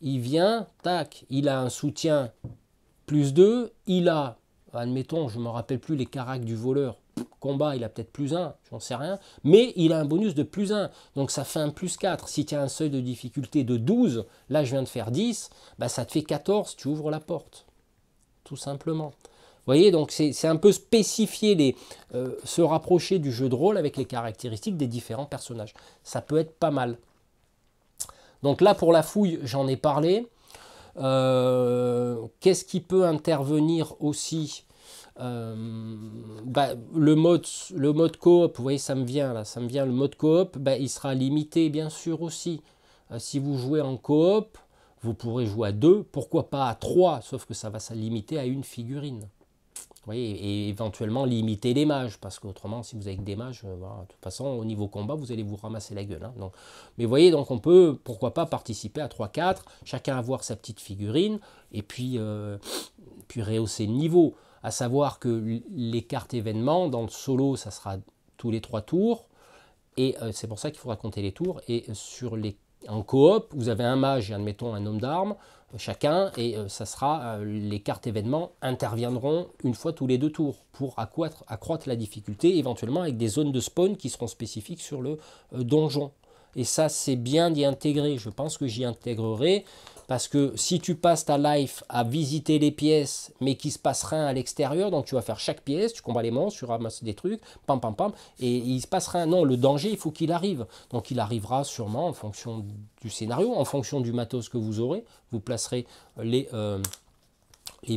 il vient, tac, il a un soutien +2, il a, admettons, je ne me rappelle plus les caracs du voleur, combat, il a peut-être +1, j'en sais rien, mais il a un bonus de +1, donc ça fait un +4. Si tu as un seuil de difficulté de 12, là je viens de faire 10, bah ça te fait 14, tu ouvres la porte, tout simplement. Vous voyez, donc c'est un peu spécifier, se rapprocher du jeu de rôle avec les caractéristiques des différents personnages. Ça peut être pas mal. Donc là, pour la fouille, j'en ai parlé. Qu'est-ce qui peut intervenir aussi le mode coop, vous voyez, ça me vient le mode coop, il sera limité bien sûr aussi. Si vous jouez en coop, vous pourrez jouer à 2, pourquoi pas à 3, sauf que ça va se limiter à une figurine. Vous voyez, et éventuellement limiter les mages, parce qu'autrement, si vous avez que des mages, voilà, de toute façon, au niveau combat, vous allez vous ramasser la gueule. Hein, donc. Mais vous voyez, donc on peut, pourquoi pas, participer à 3-4, chacun avoir sa petite figurine, et puis rehausser le niveau. À savoir que les cartes événements, dans le solo, ça sera tous les 3 tours, et c'est pour ça qu'il faudra compter les tours, et en coop, vous avez un mage et admettons un homme d'armes, chacun, et ça sera les cartes événements interviendront une fois tous les 2 tours pour accroître la difficulté, éventuellement avec des zones de spawn qui seront spécifiques sur le donjon. Et ça, c'est bien d'y intégrer. Je pense que j'y intégrerai parce que si tu passes ta life à visiter les pièces, mais qu'il se passe rien à l'extérieur, donc tu vas faire chaque pièce, tu combats les monstres, tu ramasses des trucs, pam pam pam, et il se passe rien. Non, le danger, il faut qu'il arrive. Donc il arrivera sûrement en fonction du scénario, en fonction du matos que vous aurez. Vous placerez les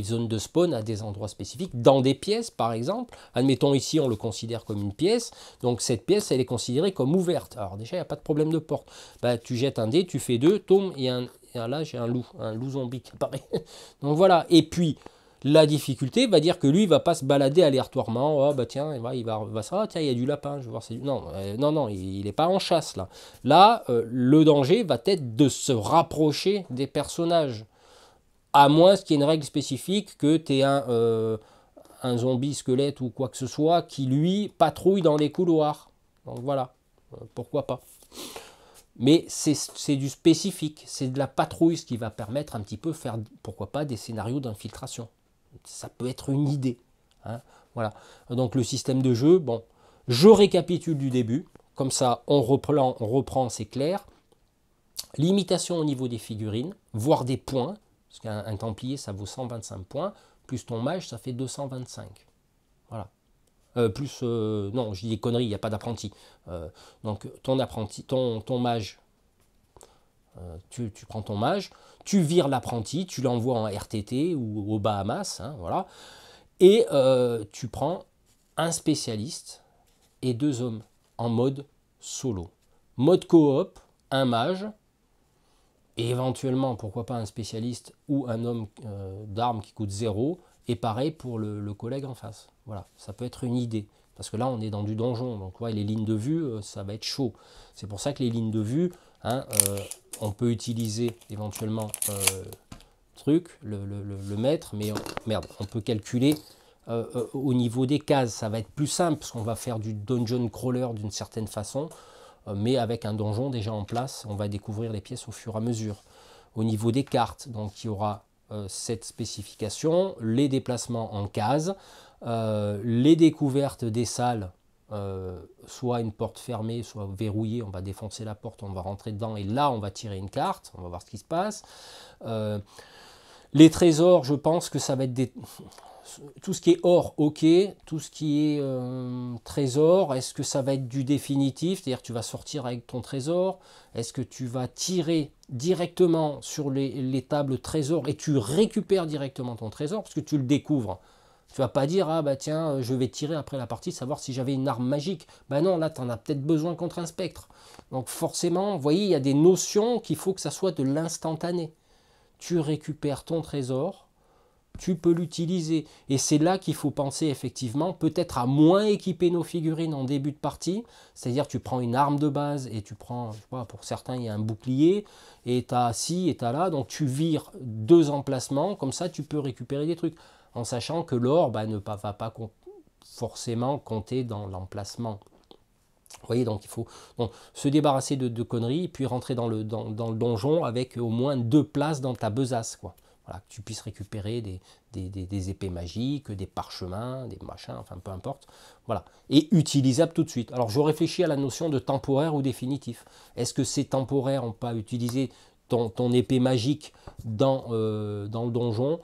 zones de spawn à des endroits spécifiques, dans des pièces par exemple. Admettons ici, on le considère comme une pièce, donc cette pièce, elle est considérée comme ouverte. Alors déjà, il n'y a pas de problème de porte. Bah, tu jettes un dé, tu fais 2, tombe, et là j'ai un loup zombie qui apparaît. Donc voilà, et puis la difficulté va dire que lui, il va pas se balader aléatoirement. Oh bah tiens, il va ça, ah, tiens, il y a du lapin, je vais voir. Non, non, il n'est pas en chasse là. Là, le danger va être de se rapprocher des personnages. À moins qu'il y ait une règle spécifique que tu aies un zombie squelette ou quoi que ce soit qui, lui, patrouille dans les couloirs. Donc voilà, pourquoi pas. Mais c'est du spécifique, c'est de la patrouille, ce qui va permettre un petit peu faire, pourquoi pas, des scénarios d'infiltration. Ça peut être une idée. Hein, voilà. Donc le système de jeu, bon, je récapitule du début. Comme ça, on reprend, c'est clair. Limitation au niveau des figurines, voire des points. Parce qu'un Templier, ça vaut 125 points, plus ton mage, ça fait 225. Voilà. Non, je dis des conneries, il n'y a pas d'apprenti. Donc, ton mage, tu prends ton mage, tu vires l'apprenti, tu l'envoies en RTT ou aux Bahamas, hein, voilà. Et tu prends un spécialiste et 2 hommes en mode solo. Mode coop, un mage, et éventuellement, pourquoi pas un spécialiste ou un homme d'armes qui coûte 0, et pareil pour le collègue en face. Voilà, ça peut être une idée. Parce que là, on est dans du donjon, donc ouais, les lignes de vue, ça va être chaud. C'est pour ça que les lignes de vue, hein, on peut utiliser éventuellement le maître, mais merde, on peut calculer au niveau des cases. Ça va être plus simple, parce qu'on va faire du dungeon crawler d'une certaine façon, mais avec un donjon déjà en place, on va découvrir les pièces au fur et à mesure. Au niveau des cartes, donc il y aura cette spécification, les déplacements en cases, les découvertes des salles, soit une porte fermée, soit verrouillée, on va défoncer la porte, on va rentrer dedans, et là on va tirer une carte, on va voir ce qui se passe. Les trésors, je pense que ça va être tout ce qui est or, ok. Tout ce qui est trésor, est-ce que ça va être du définitif? C'est-à-dire que tu vas sortir avec ton trésor? Est-ce que tu vas tirer directement sur les tables trésors et tu récupères directement ton trésor? Parce que tu le découvres. Tu vas pas dire, ah bah tiens, je vais tirer après la partie, savoir si j'avais une arme magique. Bah non, là, tu en as peut-être besoin contre un spectre. Donc forcément, vous voyez, il y a des notions qu'il faut que ça soit de l'instantané. Tu récupères ton trésor, tu peux l'utiliser. Et c'est là qu'il faut penser effectivement, peut-être à moins équiper nos figurines en début de partie. C'est-à-dire tu prends une arme de base et tu prends, je sais pas, pour certains il y a un bouclier, et tu as ci et tu as là, donc tu vires 2 emplacements, comme ça tu peux récupérer des trucs. En sachant que l'or ne va pas forcément compter dans l'emplacement. Vous voyez, donc il faut se débarrasser de conneries, et puis rentrer dans le donjon avec au moins 2 places dans ta besace, quoi. Voilà, que tu puisses récupérer des épées magiques, des parchemins, des machins, enfin peu importe. Voilà. Et utilisable tout de suite. Alors je réfléchis à la notion de temporaire ou définitif. Est-ce que c'est temporaire, on peut utiliser ton épée magique dans le donjon,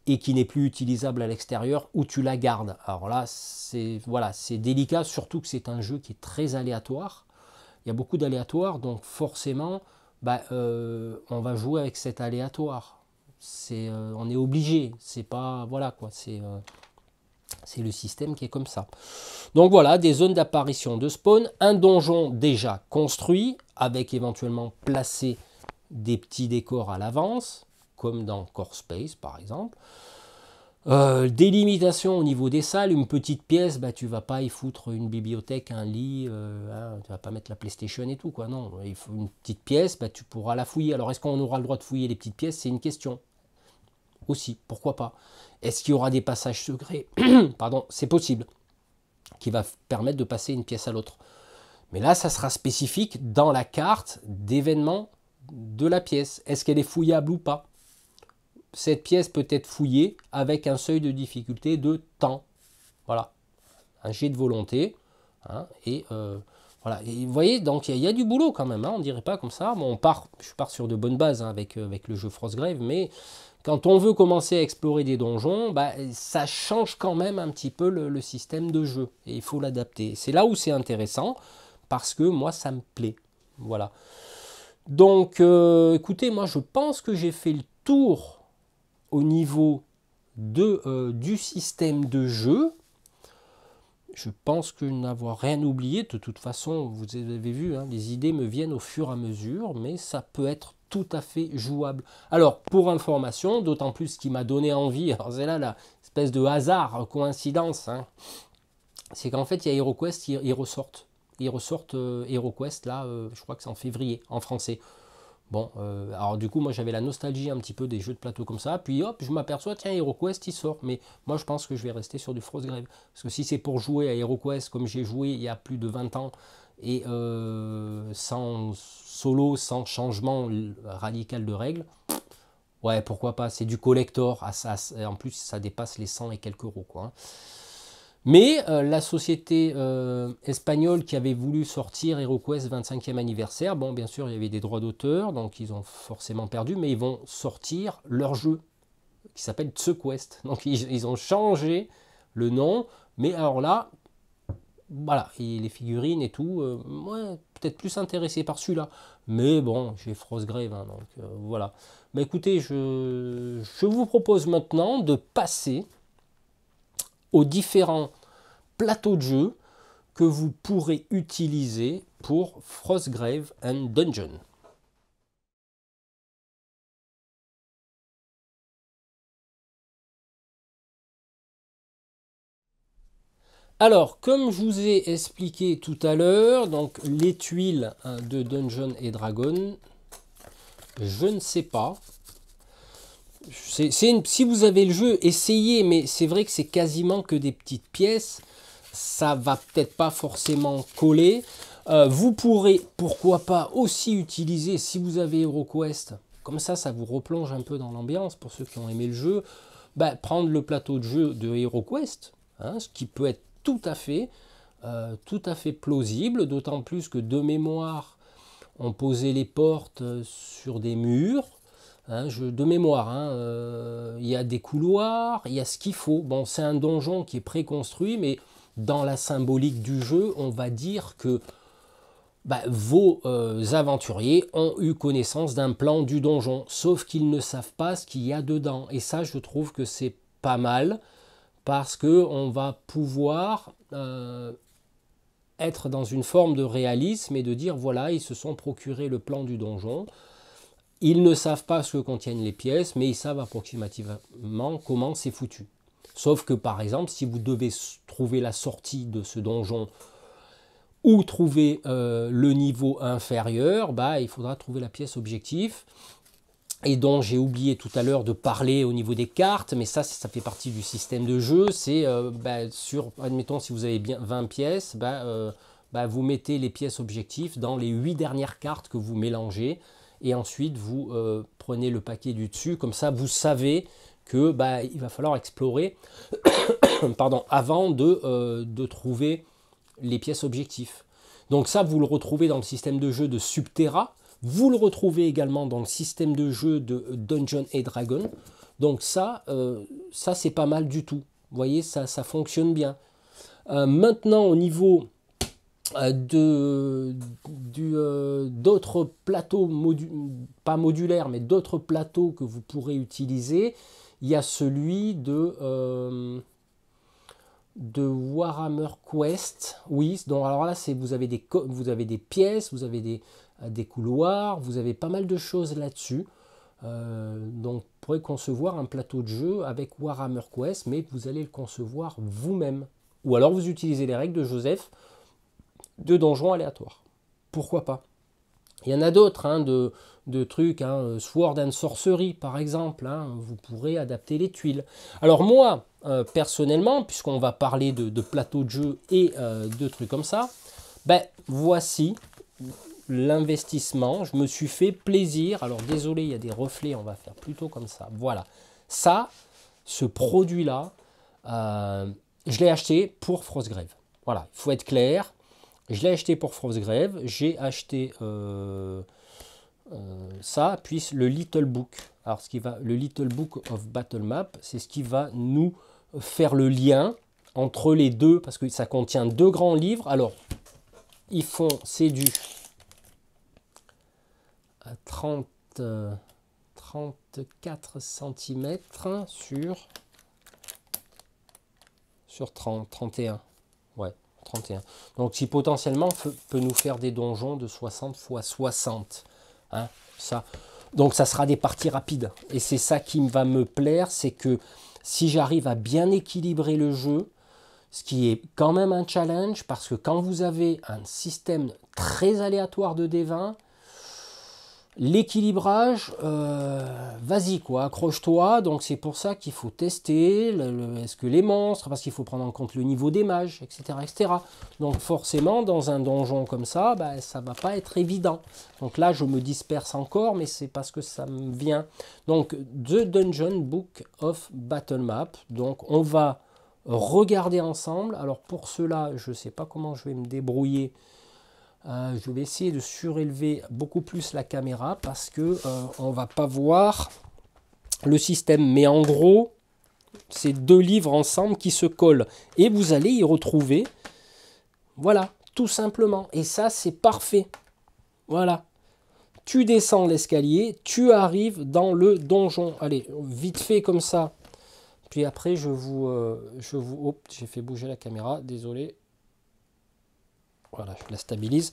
et qui n'est plus utilisable à l'extérieur, ou tu la gardes? Alors là, c'est délicat, surtout que c'est un jeu qui est très aléatoire. Il y a beaucoup d'aléatoires, donc forcément, on va jouer avec cet aléatoire. On est obligé, c'est pas, voilà quoi, c'est le système qui est comme ça. Donc voilà, des zones d'apparition de spawn, un donjon déjà construit, avec éventuellement placé des petits décors à l'avance, comme dans Core Space par exemple. Des limitations au niveau des salles, une petite pièce, tu vas pas y foutre une bibliothèque, un lit, tu vas pas mettre la PlayStation et tout, quoi. Non, il faut une petite pièce, tu pourras la fouiller. Alors est-ce qu'on aura le droit de fouiller les petites pièces? C'est une question. Aussi, pourquoi pas. Est-ce qu'il y aura des passages secrets? Pardon, c'est possible, qui va permettre de passer une pièce à l'autre. Mais là, ça sera spécifique dans la carte d'événement de la pièce. Est-ce qu'elle est fouillable ou pas? Cette pièce peut être fouillée avec un seuil de difficulté de temps. Voilà, un jet de volonté. Hein, et Voilà, et vous voyez, donc il y a du boulot quand même, hein, on dirait pas comme ça. Bon, je pars sur de bonnes bases hein, avec le jeu Frostgrave, mais quand on veut commencer à explorer des donjons, bah, ça change quand même un petit peu le système de jeu, et il faut l'adapter. C'est là où c'est intéressant, parce que moi, ça me plaît. Voilà. Donc, écoutez, moi, je pense que j'ai fait le tour au niveau du système de jeu. Je pense que n'avoir rien oublié, de toute façon, vous avez vu, hein, les idées me viennent au fur et à mesure, mais ça peut être tout à fait jouable. Alors, pour information, d'autant plus ce qui m'a donné envie, alors c'est là la espèce de hasard, coïncidence, hein, c'est qu'en fait, il y a HeroQuest, ils ressortent. Ils ressortent HeroQuest, là, je crois que c'est en février, en français. Bon, alors du coup, moi j'avais la nostalgie un petit peu des jeux de plateau comme ça, puis hop, je m'aperçois, tiens, HeroQuest il sort, mais moi je pense que je vais rester sur du Frostgrave, parce que si c'est pour jouer à HeroQuest comme j'ai joué il y a plus de 20 ans, et sans solo, sans changement radical de règles, ouais, pourquoi pas, c'est du collector, en plus ça dépasse les 100 et quelques euros, quoi. Hein. Mais la société espagnole qui avait voulu sortir HeroQuest 25e anniversaire, bon, bien sûr, il y avait des droits d'auteur, donc ils ont forcément perdu, mais ils vont sortir leur jeu qui s'appelle TheQuest. Donc ils ont changé le nom, mais alors là, voilà, et les figurines et tout, ouais, peut-être plus intéressé par celui-là. Mais bon, j'ai Frostgrave, hein, donc voilà. Mais écoutez, je vous propose maintenant de passer aux différents plateaux de jeu que vous pourrez utiliser pour Frostgrave and Dungeon. Alors, comme je vous ai expliqué tout à l'heure, donc les tuiles de Dungeon et Dragon, je ne sais pas. Si vous avez le jeu, essayez, mais c'est vrai que c'est quasiment que des petites pièces. Ça va peut-être pas forcément coller. Vous pourrez, pourquoi pas, aussi utiliser, si vous avez HeroQuest, comme ça vous replonge un peu dans l'ambiance, pour ceux qui ont aimé le jeu, bah, prendre le plateau de jeu de HeroQuest, hein, ce qui peut être tout à fait plausible, d'autant plus que de mémoire, on posait les portes sur des murs, hein, de mémoire, hein, il y a des couloirs, il y a ce qu'il faut. Bon, c'est un donjon qui est préconstruit, mais dans la symbolique du jeu, on va dire que bah, vos aventuriers ont eu connaissance d'un plan du donjon, sauf qu'ils ne savent pas ce qu'il y a dedans. Et ça, je trouve que c'est pas mal, parce qu'on va pouvoir être dans une forme de réalisme et de dire, voilà, ils se sont procuré le plan du donjon. Ils ne savent pas ce que contiennent les pièces, mais ils savent approximativement comment c'est foutu. Sauf que, par exemple, si vous devez trouver la sortie de ce donjon ou trouver le niveau inférieur, bah, il faudra trouver la pièce objectif. Et dont j'ai oublié tout à l'heure de parler au niveau des cartes, mais ça fait partie du système de jeu. C'est, admettons, si vous avez bien 20 pièces, vous mettez les pièces objectifs dans les 8 dernières cartes que vous mélangez. Et ensuite, vous prenez le paquet du dessus. Comme ça, vous savez que il va falloir explorer pardon, avant de trouver les pièces objectifs. Donc ça, vous le retrouvez dans le système de jeu de Subterra. Vous le retrouvez également dans le système de jeu de Dungeon et Dragon. Donc ça c'est pas mal du tout. Vous voyez, ça fonctionne bien. Maintenant, au niveau d'autres plateaux, pas modulaires, mais d'autres plateaux que vous pourrez utiliser, il y a celui de Warhammer Quest. Oui, donc alors là, vous avez des pièces, vous avez des couloirs, vous avez pas mal de choses là-dessus. Donc, vous pourrez concevoir un plateau de jeu avec Warhammer Quest, mais vous allez le concevoir vous-même. Ou alors vous utilisez les règles de Joseph de donjons aléatoires. Pourquoi pas? Il y en a d'autres, hein, de trucs, hein, Sword and Sorcery par exemple, hein, vous pourrez adapter les tuiles. Alors moi, personnellement, puisqu'on va parler de plateau de jeu et de trucs comme ça, voici l'investissement. Je me suis fait plaisir. Alors désolé, il y a des reflets, on va faire plutôt comme ça. Voilà. Ça, ce produit-là, je l'ai acheté pour Frostgrave. Voilà, il faut être clair. Je l'ai acheté pour Frostgrave, j'ai acheté ça, puis le Little Book. Alors, le Little Book of Battle Map, c'est ce qui va nous faire le lien entre les deux, parce que ça contient deux grands livres. Alors, c'est du à 34 cm sur 31. Ouais, 31. Donc, qui potentiellement peut nous faire des donjons de 60 x 60. Hein, ça. Donc, ça sera des parties rapides. Et c'est ça qui va me plaire, c'est que si j'arrive à bien équilibrer le jeu, ce qui est quand même un challenge, parce que quand vous avez un système très aléatoire de D20, l'équilibrage, vas-y quoi, accroche-toi. Donc c'est pour ça qu'il faut tester, est-ce que les monstres, parce qu'il faut prendre en compte le niveau des mages, etc. etc. Donc forcément, dans un donjon comme ça, bah, ça ne va pas être évident. Donc là, je me disperse encore, mais c'est parce que ça me vient. Donc, The Dungeon Book of Battle Map. Donc on va regarder ensemble. Alors pour cela, je ne sais pas comment je vais me débrouiller. Je vais essayer de surélever beaucoup plus la caméra parce que on va pas voir le système. Mais en gros, c'est deux livres ensemble qui se collent. Et vous allez y retrouver, voilà, tout simplement. Et ça, c'est parfait. Voilà. Tu descends l'escalier, tu arrives dans le donjon. Allez, vite fait comme ça. Puis après, oh, j'ai fait bouger la caméra, désolé. Voilà, je la stabilise.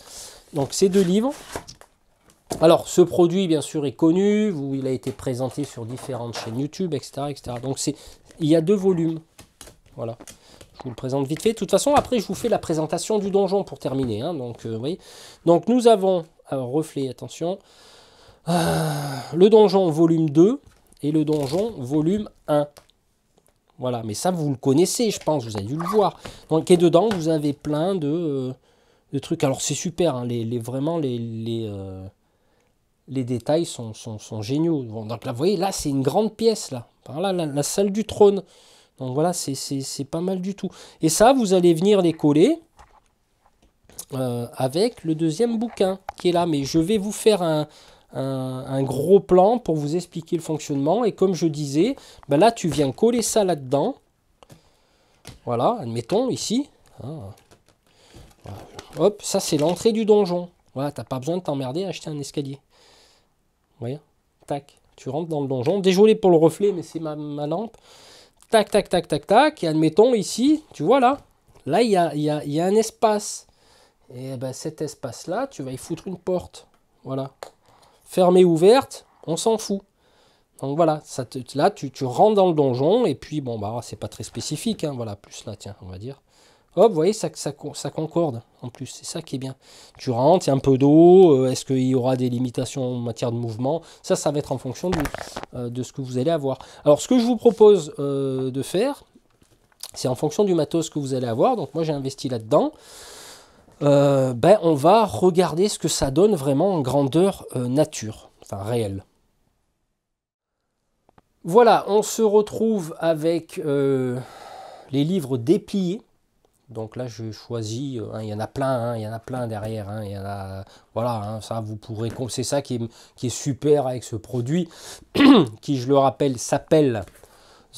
Donc, ces deux livres. Alors, ce produit, bien sûr, est connu. Il a été présenté sur différentes chaînes YouTube, etc. etc. Donc, il y a deux volumes. Voilà. Je vous le présente vite fait. De toute façon, après, je vous fais la présentation du donjon pour terminer. Hein. Donc, vous voyez. Donc, nous avons, alors, reflet, attention, le donjon volume 2 et le donjon volume 1. Voilà, mais ça, vous le connaissez, je pense. Vous avez dû le voir. Donc, et dedans, vous avez plein de trucs. Alors c'est super, hein, vraiment les détails sont géniaux. Bon, donc là, vous voyez, là c'est une grande pièce, là. Par là, la salle du trône. Donc voilà, c'est pas mal du tout. Et ça, vous allez venir les coller avec le deuxième bouquin qui est là. Mais je vais vous faire un gros plan pour vous expliquer le fonctionnement. Et comme je disais, ben là tu viens coller ça là-dedans. Voilà, admettons ici. Ah. Hop, ça c'est l'entrée du donjon. Voilà, t'as pas besoin de t'emmerder à acheter un escalier. Vous voyez? Tac, tu rentres dans le donjon. Désolé pour le reflet, mais c'est ma lampe. Tac, tac, tac, tac, tac. Et admettons ici, tu vois là, là il y a un espace. Et ben cet espace-là, tu vas y foutre une porte. Voilà. Fermée, ouverte, on s'en fout. Donc voilà, là tu rentres dans le donjon. Et puis bon, bah c'est pas très spécifique. Hein, voilà, plus là, tiens, on va dire. Hop, vous voyez, ça concorde en plus, c'est ça qui est bien. Tu rentres, il y a un peu d'eau, est-ce qu'il y aura des limitations en matière de mouvement? Ça va être en fonction de ce que vous allez avoir. Alors, ce que je vous propose de faire, c'est en fonction du matos que vous allez avoir. Donc, moi, j'ai investi là-dedans. On va regarder ce que ça donne vraiment en grandeur nature, enfin réelle. Voilà, on se retrouve avec les livres dépliés. Donc là, je choisis, il y en a plein, il y en a plein derrière, il y en a, voilà, ça vous pourrez, c'est ça qui est super avec ce produit, qui je le rappelle s'appelle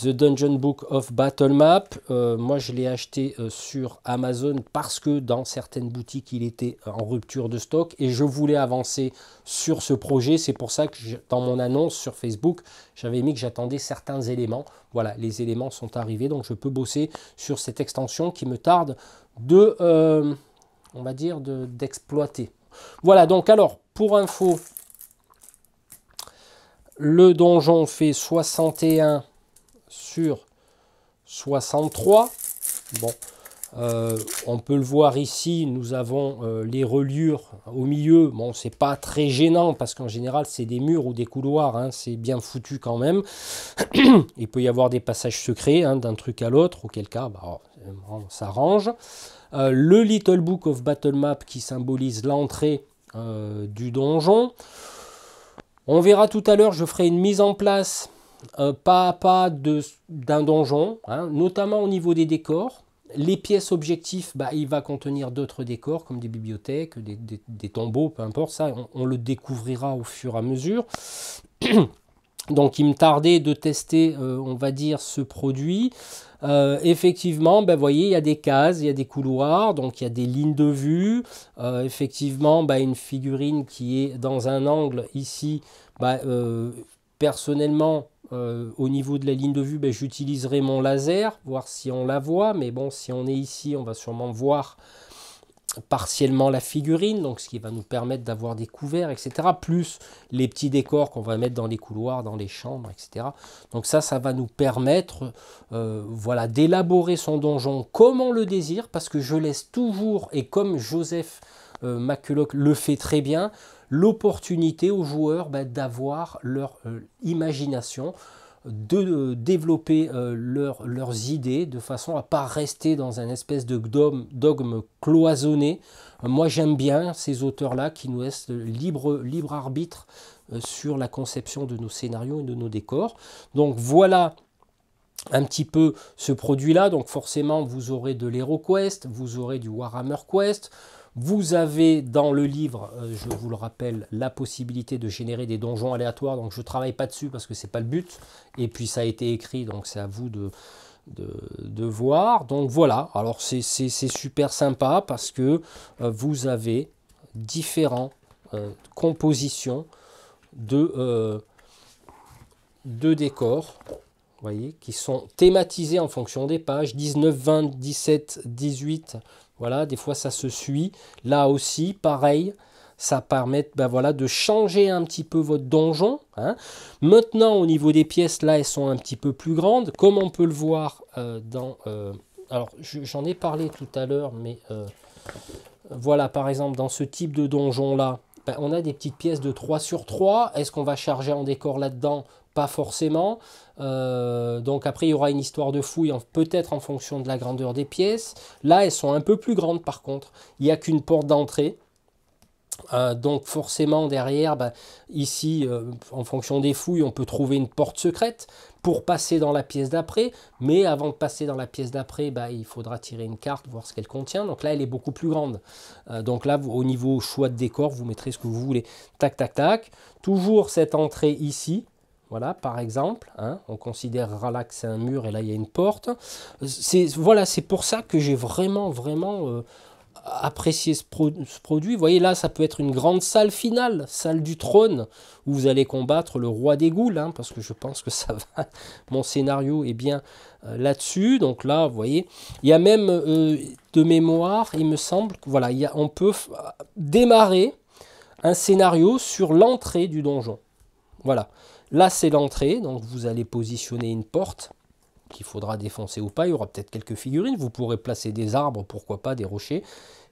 The Dungeon Book of Battle Map. Moi, je l'ai acheté sur Amazon parce que dans certaines boutiques, il était en rupture de stock et je voulais avancer sur ce projet. C'est pour ça que dans mon annonce sur Facebook, j'avais mis que j'attendais certains éléments. Voilà, les éléments sont arrivés, donc je peux bosser sur cette extension qui me tarde on va dire, d'exploiter. Voilà, donc alors, pour info, le donjon fait 61 sur 63. Bon, on peut le voir ici, nous avons les reliures au milieu. Bon, c'est pas très gênant parce qu'en général c'est des murs ou des couloirs, hein, c'est bien foutu quand même. Il peut y avoir des passages secrets hein, d'un truc à l'autre, auquel cas bah, on s'arrange. Le Little Book of Battle Map qui symbolise l'entrée du donjon. On verra tout à l'heure, je ferai une mise en place pas à pas d'un donjon, hein, notamment au niveau des décors. Les pièces objectifs, bah, il va contenir d'autres décors comme des bibliothèques, des tombeaux, peu importe, ça on le découvrira au fur et à mesure. Donc il me tardait de tester, on va dire, ce produit. Effectivement, ben, vous voyez, il y a des cases, il y a des couloirs, donc il y a des lignes de vue. Effectivement, ben, une figurine qui est dans un angle ici, ben, personnellement, au niveau de la ligne de vue, ben, j'utiliserai mon laser, voir si on la voit. Mais bon, si on est ici, on va sûrement voir partiellement la figurine, donc ce qui va nous permettre d'avoir des couverts, etc. Plus les petits décors qu'on va mettre dans les couloirs, dans les chambres, etc. Donc ça va nous permettre voilà, d'élaborer son donjon comme on le désire, parce que je laisse toujours, et comme Joseph McCulloch le fait très bien, l'opportunité aux joueurs d'avoir leur imagination, de développer leurs idées de façon à ne pas rester dans un espèce de dogme cloisonné. Moi j'aime bien ces auteurs-là qui nous laissent libre arbitre sur la conception de nos scénarios et de nos décors. Donc voilà un petit peu ce produit-là. Donc forcément vous aurez de l'HeroQuest, vous aurez du Warhammer Quest. Vous avez dans le livre, je vous le rappelle, la possibilité de générer des donjons aléatoires. Donc je ne travaille pas dessus parce que ce n'est pas le but. Et puis ça a été écrit, donc c'est à vous de voir. Donc voilà, alors c'est super sympa parce que vous avez différentes compositions de décors. Vous voyez, qui sont thématisés en fonction des pages, 19, 20, 17, 18, voilà, des fois ça se suit. Là aussi, pareil, ça permet voilà, de changer un petit peu votre donjon. Hein. Maintenant, au niveau des pièces, là, elles sont un petit peu plus grandes, comme on peut le voir alors, j'en ai parlé tout à l'heure, mais voilà, par exemple, dans ce type de donjon-là, on a des petites pièces de 3 sur 3. Est-ce qu'on va charger en décor là-dedans? Pas forcément. Donc après, il y aura une histoire de fouille, peut-être en fonction de la grandeur des pièces. Là, elles sont un peu plus grandes par contre. Il n'y a qu'une porte d'entrée. Donc forcément derrière, ici, en fonction des fouilles, on peut trouver une porte secrète pour passer dans la pièce d'après. Mais avant de passer dans la pièce d'après, il faudra tirer une carte, voir ce qu'elle contient. Donc là, elle est beaucoup plus grande. Donc là, au niveau choix de décor, vous mettrez ce que vous voulez. Tac, tac, tac. Toujours cette entrée ici. Voilà, par exemple, hein, on considérera là que c'est un mur et là, il y a une porte. Voilà, c'est pour ça que j'ai vraiment apprécié ce produit. Vous voyez, là, ça peut être une grande salle finale, salle du trône, où vous allez combattre le roi des ghouls, hein, parce que je pense que ça va. Mon scénario est bien là-dessus. Donc là, vous voyez, il y a même de mémoire, il me semble, que voilà, on peut démarrer un scénario sur l'entrée du donjon. Voilà. Là, c'est l'entrée, donc vous allez positionner une porte qu'il faudra défoncer ou pas. Il y aura peut-être quelques figurines. Vous pourrez placer des arbres, pourquoi pas, des rochers.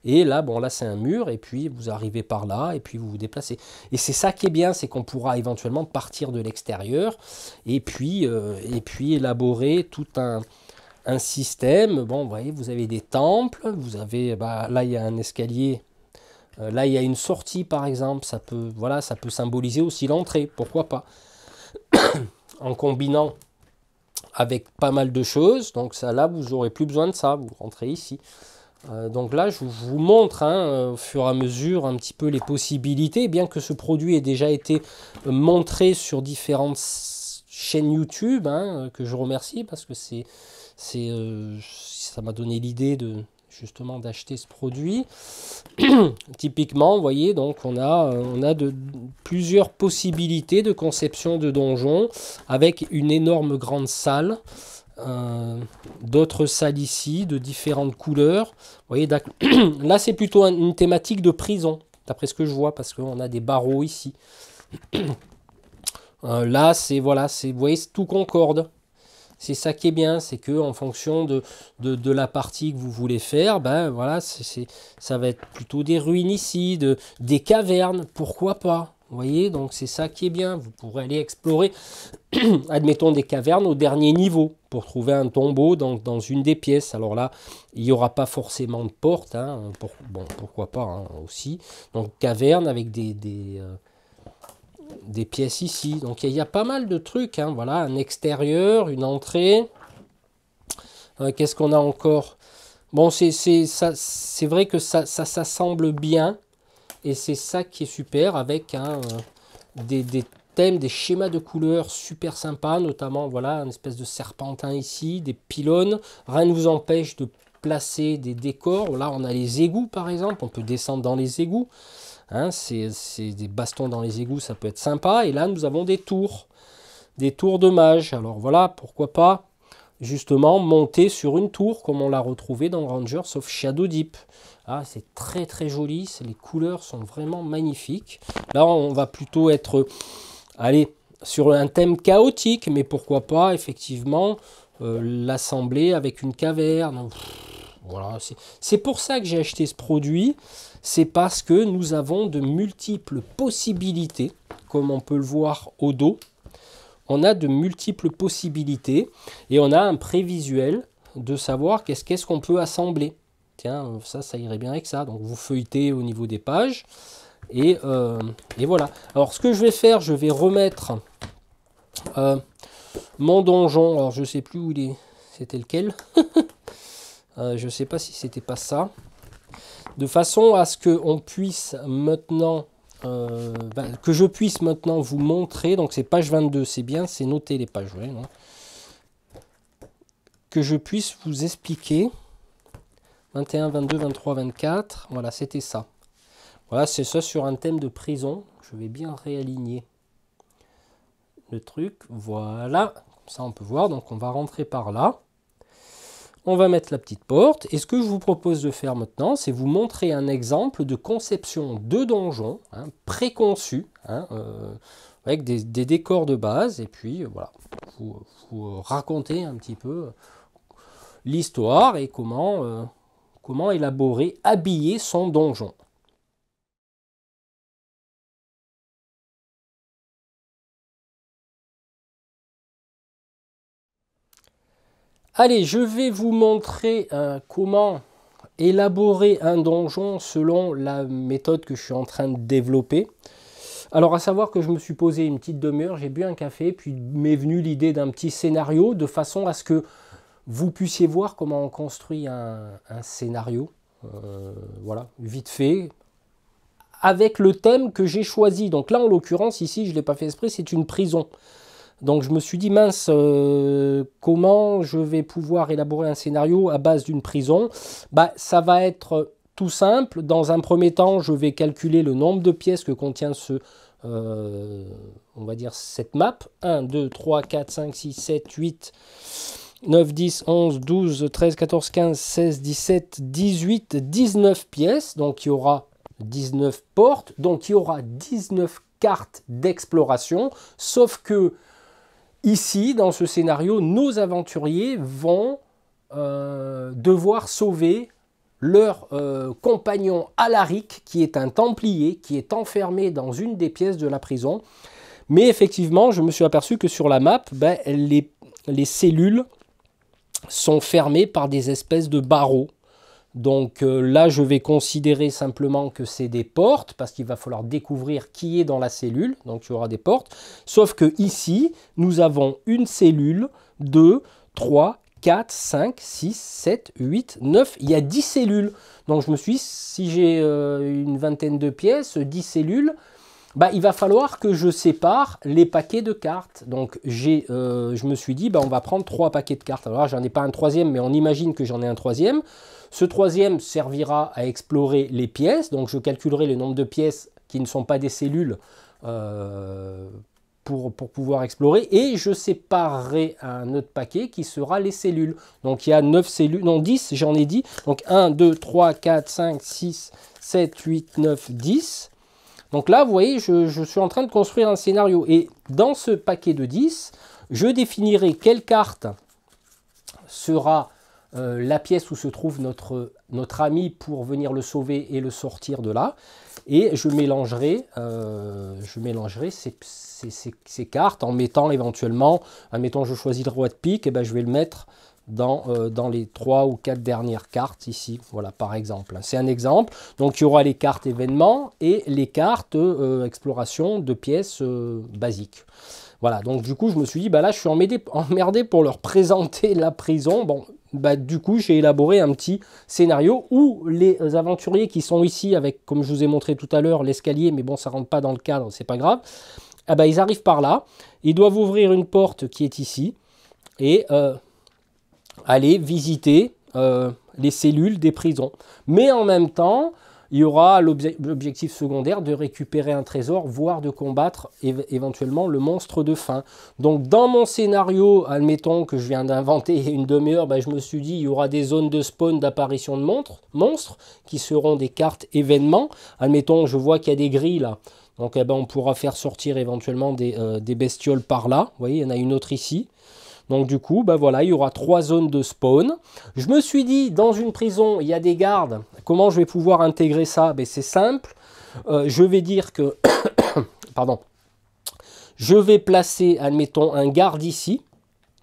Et là, bon, là, c'est un mur. Et puis, vous arrivez par là et puis vous vous déplacez. Et c'est ça qui est bien, c'est qu'on pourra éventuellement partir de l'extérieur et puis élaborer tout un système. Bon, vous voyez, vous avez des temples. Vous avez, là, il y a un escalier. Là, il y a une sortie, par exemple. Ça peut symboliser aussi l'entrée. Pourquoi pas? En combinant avec pas mal de choses, donc ça là vous n'aurez plus besoin de ça, vous rentrez ici. Donc là je vous montre au fur et à mesure un petit peu les possibilités, bien que ce produit ait déjà été montré sur différentes chaînes YouTube, que je remercie parce que ça m'a donné l'idée justement d'acheter ce produit. Typiquement, vous voyez, donc on a plusieurs possibilités de conception de donjon avec une énorme grande salle, d'autres salles ici de différentes couleurs. Vous voyez, là c'est plutôt une thématique de prison, d'après ce que je vois, parce qu'on a des barreaux ici. Là, vous voyez, tout concorde. C'est ça qui est bien, c'est que en fonction de la partie que vous voulez faire, voilà, ça va être plutôt des ruines ici, des cavernes, pourquoi pas. Vous voyez, donc c'est ça qui est bien. Vous pourrez aller explorer, admettons, des cavernes au dernier niveau pour trouver un tombeau dans une des pièces. Alors là, il n'y aura pas forcément de porte, pourquoi pas aussi. Donc caverne avec des pièces ici. Donc il y a pas mal de trucs. Voilà, un extérieur, une entrée. Qu'est-ce qu'on a encore? Bon, c'est vrai que ça s'assemble bien. Et c'est ça qui est super avec des thèmes, des schémas de couleurs super sympas. Notamment, voilà, une espèce de serpentin ici, des pylônes. Rien ne vous empêche de placer des décors. Là, on a les égouts, par exemple. On peut descendre dans les égouts. Hein, c'est des bastons dans les égouts, ça peut être sympa. Et là, nous avons des tours de mages. Alors voilà, pourquoi pas justement monter sur une tour comme on l'a retrouvé dans Rangers of Shadow Deep. Ah, c'est très très joli, les couleurs sont vraiment magnifiques. Là, on va plutôt être allez, sur un thème chaotique, mais pourquoi pas effectivement l'assembler avec une caverne. Voilà, c'est pour ça que j'ai acheté ce produit. C'est parce que nous avons de multiples possibilités, comme on peut le voir au dos. On a de multiples possibilités et on a un prévisuel de savoir qu'est-ce qu'on peut assembler. Tiens, ça irait bien avec ça. Donc vous feuilletez au niveau des pages et voilà. Alors ce que je vais faire, je vais remettre mon donjon. Alors je ne sais plus où il est. C'était lequel? Je ne sais pas si c'était pas ça. De façon à ce qu'on puisse maintenant... que je puisse maintenant vous montrer, donc c'est page 22, c'est bien, c'est noté les pages, ouais, que je puisse vous expliquer 21, 22, 23, 24, voilà, c'était ça. Voilà, c'est ça sur un thème de prison. Je vais bien réaligner le truc, voilà, comme ça on peut voir, donc on va rentrer par là. On va mettre la petite porte. Et ce que je vous propose de faire maintenant, c'est vous montrer un exemple de conception de donjon, préconçu, avec des décors de base. Et puis, voilà, vous raconter un petit peu l'histoire et comment élaborer, habiller son donjon. Allez, je vais vous montrer comment élaborer un donjon selon la méthode que je suis en train de développer. Alors à savoir que je me suis posé une petite demi-heure, j'ai bu un café, puis m'est venue l'idée d'un petit scénario de façon à ce que vous puissiez voir comment on construit un scénario. Voilà, vite fait, avec le thème que j'ai choisi. Donc là en l'occurrence, ici je ne l'ai pas fait exprès, c'est une prison. Donc je me suis dit, mince, comment je vais pouvoir élaborer un scénario à base d'une prison? Ça va être tout simple. Dans un premier temps, je vais calculer le nombre de pièces que contient on va dire cette map. 1, 2, 3, 4, 5, 6, 7, 8, 9, 10, 11, 12, 13, 14, 15, 16, 17, 18, 19 pièces. Donc il y aura 19 portes. Donc il y aura 19 cartes d'exploration. Sauf que ici, dans ce scénario, nos aventuriers vont devoir sauver leur compagnon Alaric, qui est un templier, qui est enfermé dans une des pièces de la prison. Mais effectivement, je me suis aperçu que sur la map, les cellules sont fermées par des espèces de barreaux. Donc là, je vais considérer simplement que c'est des portes, parce qu'il va falloir découvrir qui est dans la cellule. Donc il y aura des portes. Sauf que ici, nous avons une cellule, 2, 3, 4, 5, 6, 7, 8, 9. Il y a 10 cellules. Donc je me suis dit, si j'ai une vingtaine de pièces, 10 cellules, il va falloir que je sépare les paquets de cartes. Donc je me suis dit, on va prendre 3 paquets de cartes. Alors là, j'en ai pas un troisième, mais on imagine que j'en ai un troisième. Ce troisième servira à explorer les pièces. Donc je calculerai le nombre de pièces qui ne sont pas des cellules pour pouvoir explorer. Et je séparerai un autre paquet qui sera les cellules. Donc il y a 9 cellules, non 10, j'en ai dit. Donc 1, 2, 3, 4, 5, 6, 7, 8, 9, 10. Donc là, vous voyez, je suis en train de construire un scénario. Et dans ce paquet de 10, je définirai quelle carte sera la pièce où se trouve notre ami pour venir le sauver et le sortir de là. Et je mélangerai ces cartes en mettant éventuellement, admettons je choisis le roi de pique, et je vais le mettre dans les 3 ou 4 dernières cartes ici, voilà par exemple. C'est un exemple. Donc il y aura les cartes événements et les cartes exploration de pièces basiques. Voilà, donc du coup je me suis dit, là je suis emmerdé pour leur présenter la prison. Bon, bah, du coup, j'ai élaboré un petit scénario où les aventuriers qui sont ici avec, comme je vous ai montré tout à l'heure, l'escalier, mais bon, ça rentre pas dans le cadre, c'est pas grave. Ah bah, ils arrivent par là, ils doivent ouvrir une porte qui est ici et aller visiter les cellules des prisons. Mais en même temps, il y aura l'objectif secondaire de récupérer un trésor, voire de combattre éventuellement le monstre de fin. Donc dans mon scénario, admettons que je viens d'inventer il y a une demi-heure, ben, je me suis dit il y aura des zones de spawn d'apparition de monstres qui seront des cartes événements. Admettons, je vois qu'il y a des grilles là. Donc eh ben, on pourra faire sortir éventuellement des bestioles par là. Vous voyez, il y en a une autre ici. Donc du coup, ben voilà, il y aura 3 zones de spawn. Je me suis dit, dans une prison, il y a des gardes. Comment je vais pouvoir intégrer ça? Ben, c'est simple. Je vais dire que... Pardon. Je vais placer, admettons, un garde ici.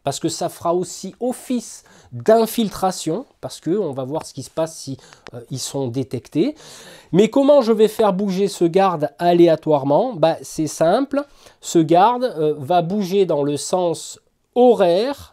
Parce que ça fera aussi office d'infiltration. Parce qu'on va voir ce qui se passe si ils sont détectés. Mais comment je vais faire bouger ce garde aléatoirement? Ben, c'est simple. Ce garde va bouger dans le sens horaire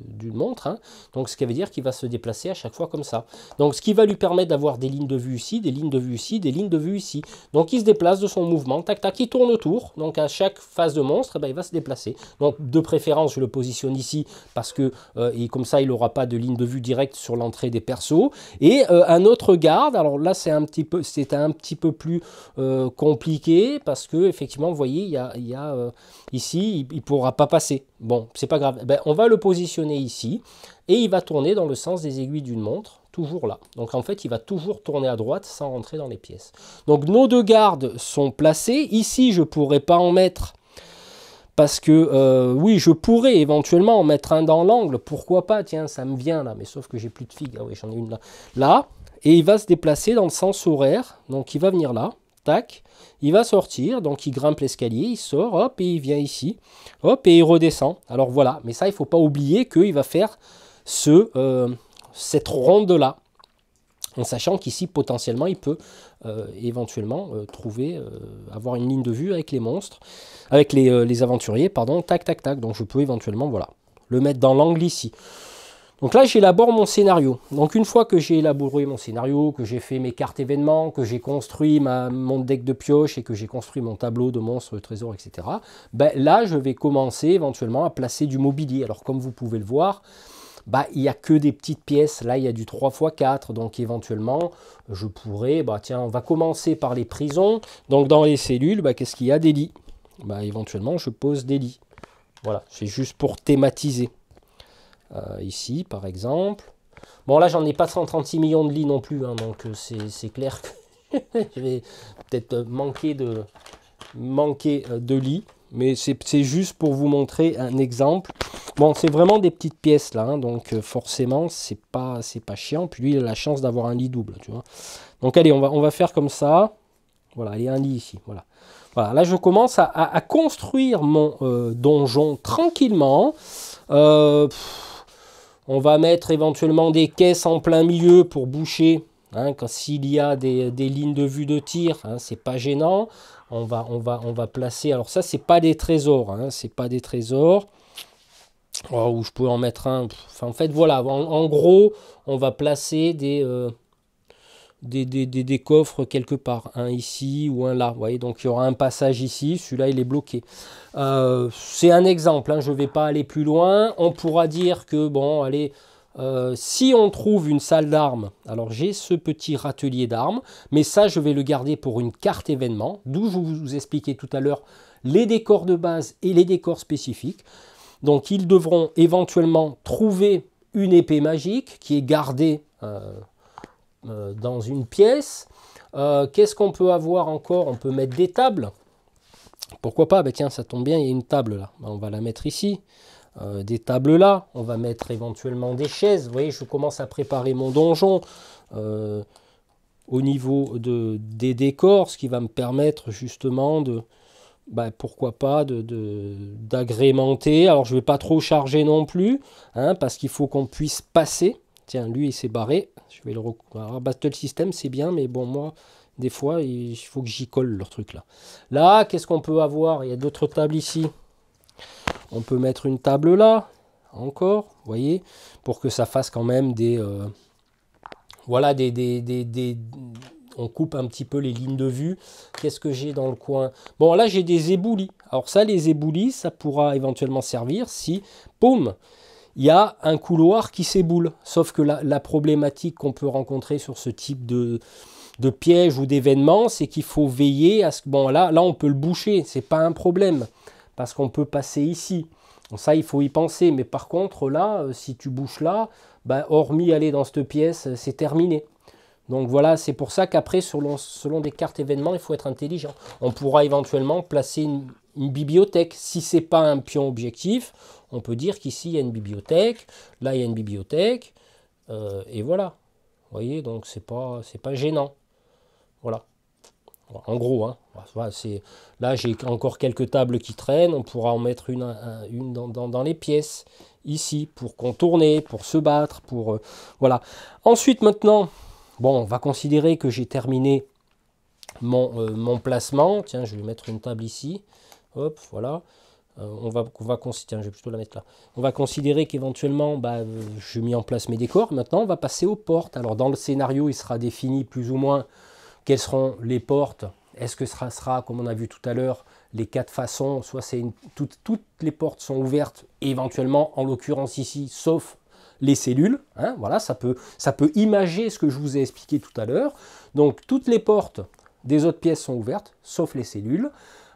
d'une montre, hein. Donc ce qui veut dire qu'il va se déplacer à chaque fois comme ça. Donc ce qui va lui permettre d'avoir des lignes de vue ici, des lignes de vue ici, des lignes de vue ici. Donc il se déplace de son mouvement, tac tac, il tourne autour. Donc à chaque phase de monstre, il va se déplacer. Donc de préférence je le positionne ici parce que et comme ça il n'aura pas de ligne de vue directe sur l'entrée des persos. Et un autre garde, alors là c'est un petit peu plus compliqué parce que effectivement vous voyez il y a ici il ne pourra pas passer. Bon, c'est pas grave. Ben, on va le positionner ici et il va tourner dans le sens des aiguilles d'une montre, toujours là. Donc en fait, il va toujours tourner à droite sans rentrer dans les pièces. Donc nos 2 gardes sont placés. Ici, je ne pourrais pas en mettre parce que, oui, je pourrais éventuellement en mettre un dans l'angle. Pourquoi pas? Tiens, ça me vient là, mais sauf que j'ai plus de figues. Ah oui, j'en ai une là. Là, et il va se déplacer dans le sens horaire. Donc il va venir là. Tac, il va sortir, donc il grimpe l'escalier, il sort, hop, et il vient ici, hop, et il redescend. Alors voilà, mais ça, il ne faut pas oublier qu'il va faire cette ronde-là, en sachant qu'ici, potentiellement, il peut éventuellement avoir une ligne de vue avec les monstres, avec les aventuriers, pardon, tac, tac, tac. Donc je peux éventuellement, voilà, le mettre dans l'angle ici. Donc là, j'élabore mon scénario. Donc une fois que j'ai élaboré mon scénario, que j'ai fait mes cartes événements, que j'ai construit mon deck de pioche et que j'ai construit mon tableau de monstres, de trésors, etc., ben là, je vais commencer éventuellement à placer du mobilier. Alors comme vous pouvez le voir, ben, il n'y a que des petites pièces. Là, il y a du 3x4. Donc éventuellement, je pourrais, ben, tiens, on va commencer par les prisons. Donc dans les cellules, ben, qu'est-ce qu'il y a? Des lits. Ben, éventuellement, je pose des lits. Voilà, c'est juste pour thématiser. Ici par exemple, bon là j'en ai pas 136 millions de lits non plus, hein, donc c'est clair que je vais peut-être manquer de lits, mais c'est juste pour vous montrer un exemple. Bon, c'est vraiment des petites pièces là, hein, donc forcément c'est pas chiant, puis lui il a la chance d'avoir un lit double, tu vois. Donc allez, on va faire comme ça. Voilà, il y a un lit ici, voilà. Voilà, là je commence à construire mon donjon tranquillement. On va mettre éventuellement des caisses en plein milieu pour boucher, hein, s'il y a des lignes de vue de tir, hein, c'est pas gênant. On va placer, alors ça c'est pas des trésors, hein, c'est pas des trésors. Oh, où je peux en mettre un. Enfin, en fait voilà, en gros on va placer des coffres quelque part, un ici ou un là, vous voyez, donc il y aura un passage ici, celui-là il est bloqué. C'est un exemple, hein, je ne vais pas aller plus loin. On pourra dire que, bon, allez, si on trouve une salle d'armes, alors j'ai ce petit râtelier d'armes, mais ça je vais le garder pour une carte événement, d'où je vous expliquais tout à l'heure les décors de base et les décors spécifiques. Donc ils devront éventuellement trouver une épée magique qui est gardée dans une pièce. Qu'est-ce qu'on peut avoir encore? On peut mettre des tables. Pourquoi pas? Ben tiens, ça tombe bien, il y a une table là. Ben, on va la mettre ici. Des tables là. On va mettre éventuellement des chaises. Vous voyez, je commence à préparer mon donjon au niveau des décors, ce qui va me permettre justement de... Ben, pourquoi pas d'agrémenter. Alors je ne vais pas trop charger non plus, hein, parce qu'il faut qu'on puisse passer. Tiens, lui il s'est barré. Je vais le alors, Battle System c'est bien, mais bon moi des fois il faut que j'y colle leur truc là. Là, qu'est-ce qu'on peut avoir? Il y a d'autres tables ici. On peut mettre une table là, encore, vous voyez, pour que ça fasse quand même des... voilà, on coupe un petit peu les lignes de vue. Qu'est-ce que j'ai dans le coin? Bon, là, j'ai des éboulis. Alors ça, les éboulis, ça pourra éventuellement servir si, boum, il y a un couloir qui s'éboule. Sauf que la problématique qu'on peut rencontrer sur ce type de piège ou d'événement, c'est qu'il faut veiller à ce que... Bon, là, on peut le boucher, c'est pas un problème, parce qu'on peut passer ici. Donc ça, il faut y penser. Mais par contre, là, si tu bouches là, bah, hormis aller dans cette pièce, c'est terminé. Donc voilà, c'est pour ça qu'après, selon des cartes événements, il faut être intelligent. On pourra éventuellement placer une bibliothèque. Si ce n'est pas un pion objectif, on peut dire qu'ici, il y a une bibliothèque, là, il y a une bibliothèque, et voilà. Vous voyez, donc c'est pas gênant. Voilà. En gros, hein. Là, j'ai encore quelques tables qui traînent. On pourra en mettre une dans les pièces, ici, pour contourner, pour se battre, pour... voilà. Ensuite, maintenant... Bon, on va considérer que j'ai terminé mon placement. Tiens, je vais mettre une table ici. Hop, voilà. Tiens, je vais plutôt la mettre là. On va considérer qu'éventuellement, je mets en place mes décors. Maintenant, on va passer aux portes. Alors, dans le scénario, il sera défini plus ou moins quelles seront les portes. Est-ce que ce sera, comme on a vu tout à l'heure, les 4 façons. Soit c'est toutes les portes sont ouvertes, éventuellement, en l'occurrence ici, sauf les cellules, hein, voilà, ça peut imager ce que je vous ai expliqué tout à l'heure. Donc toutes les portes des autres pièces sont ouvertes, sauf les cellules.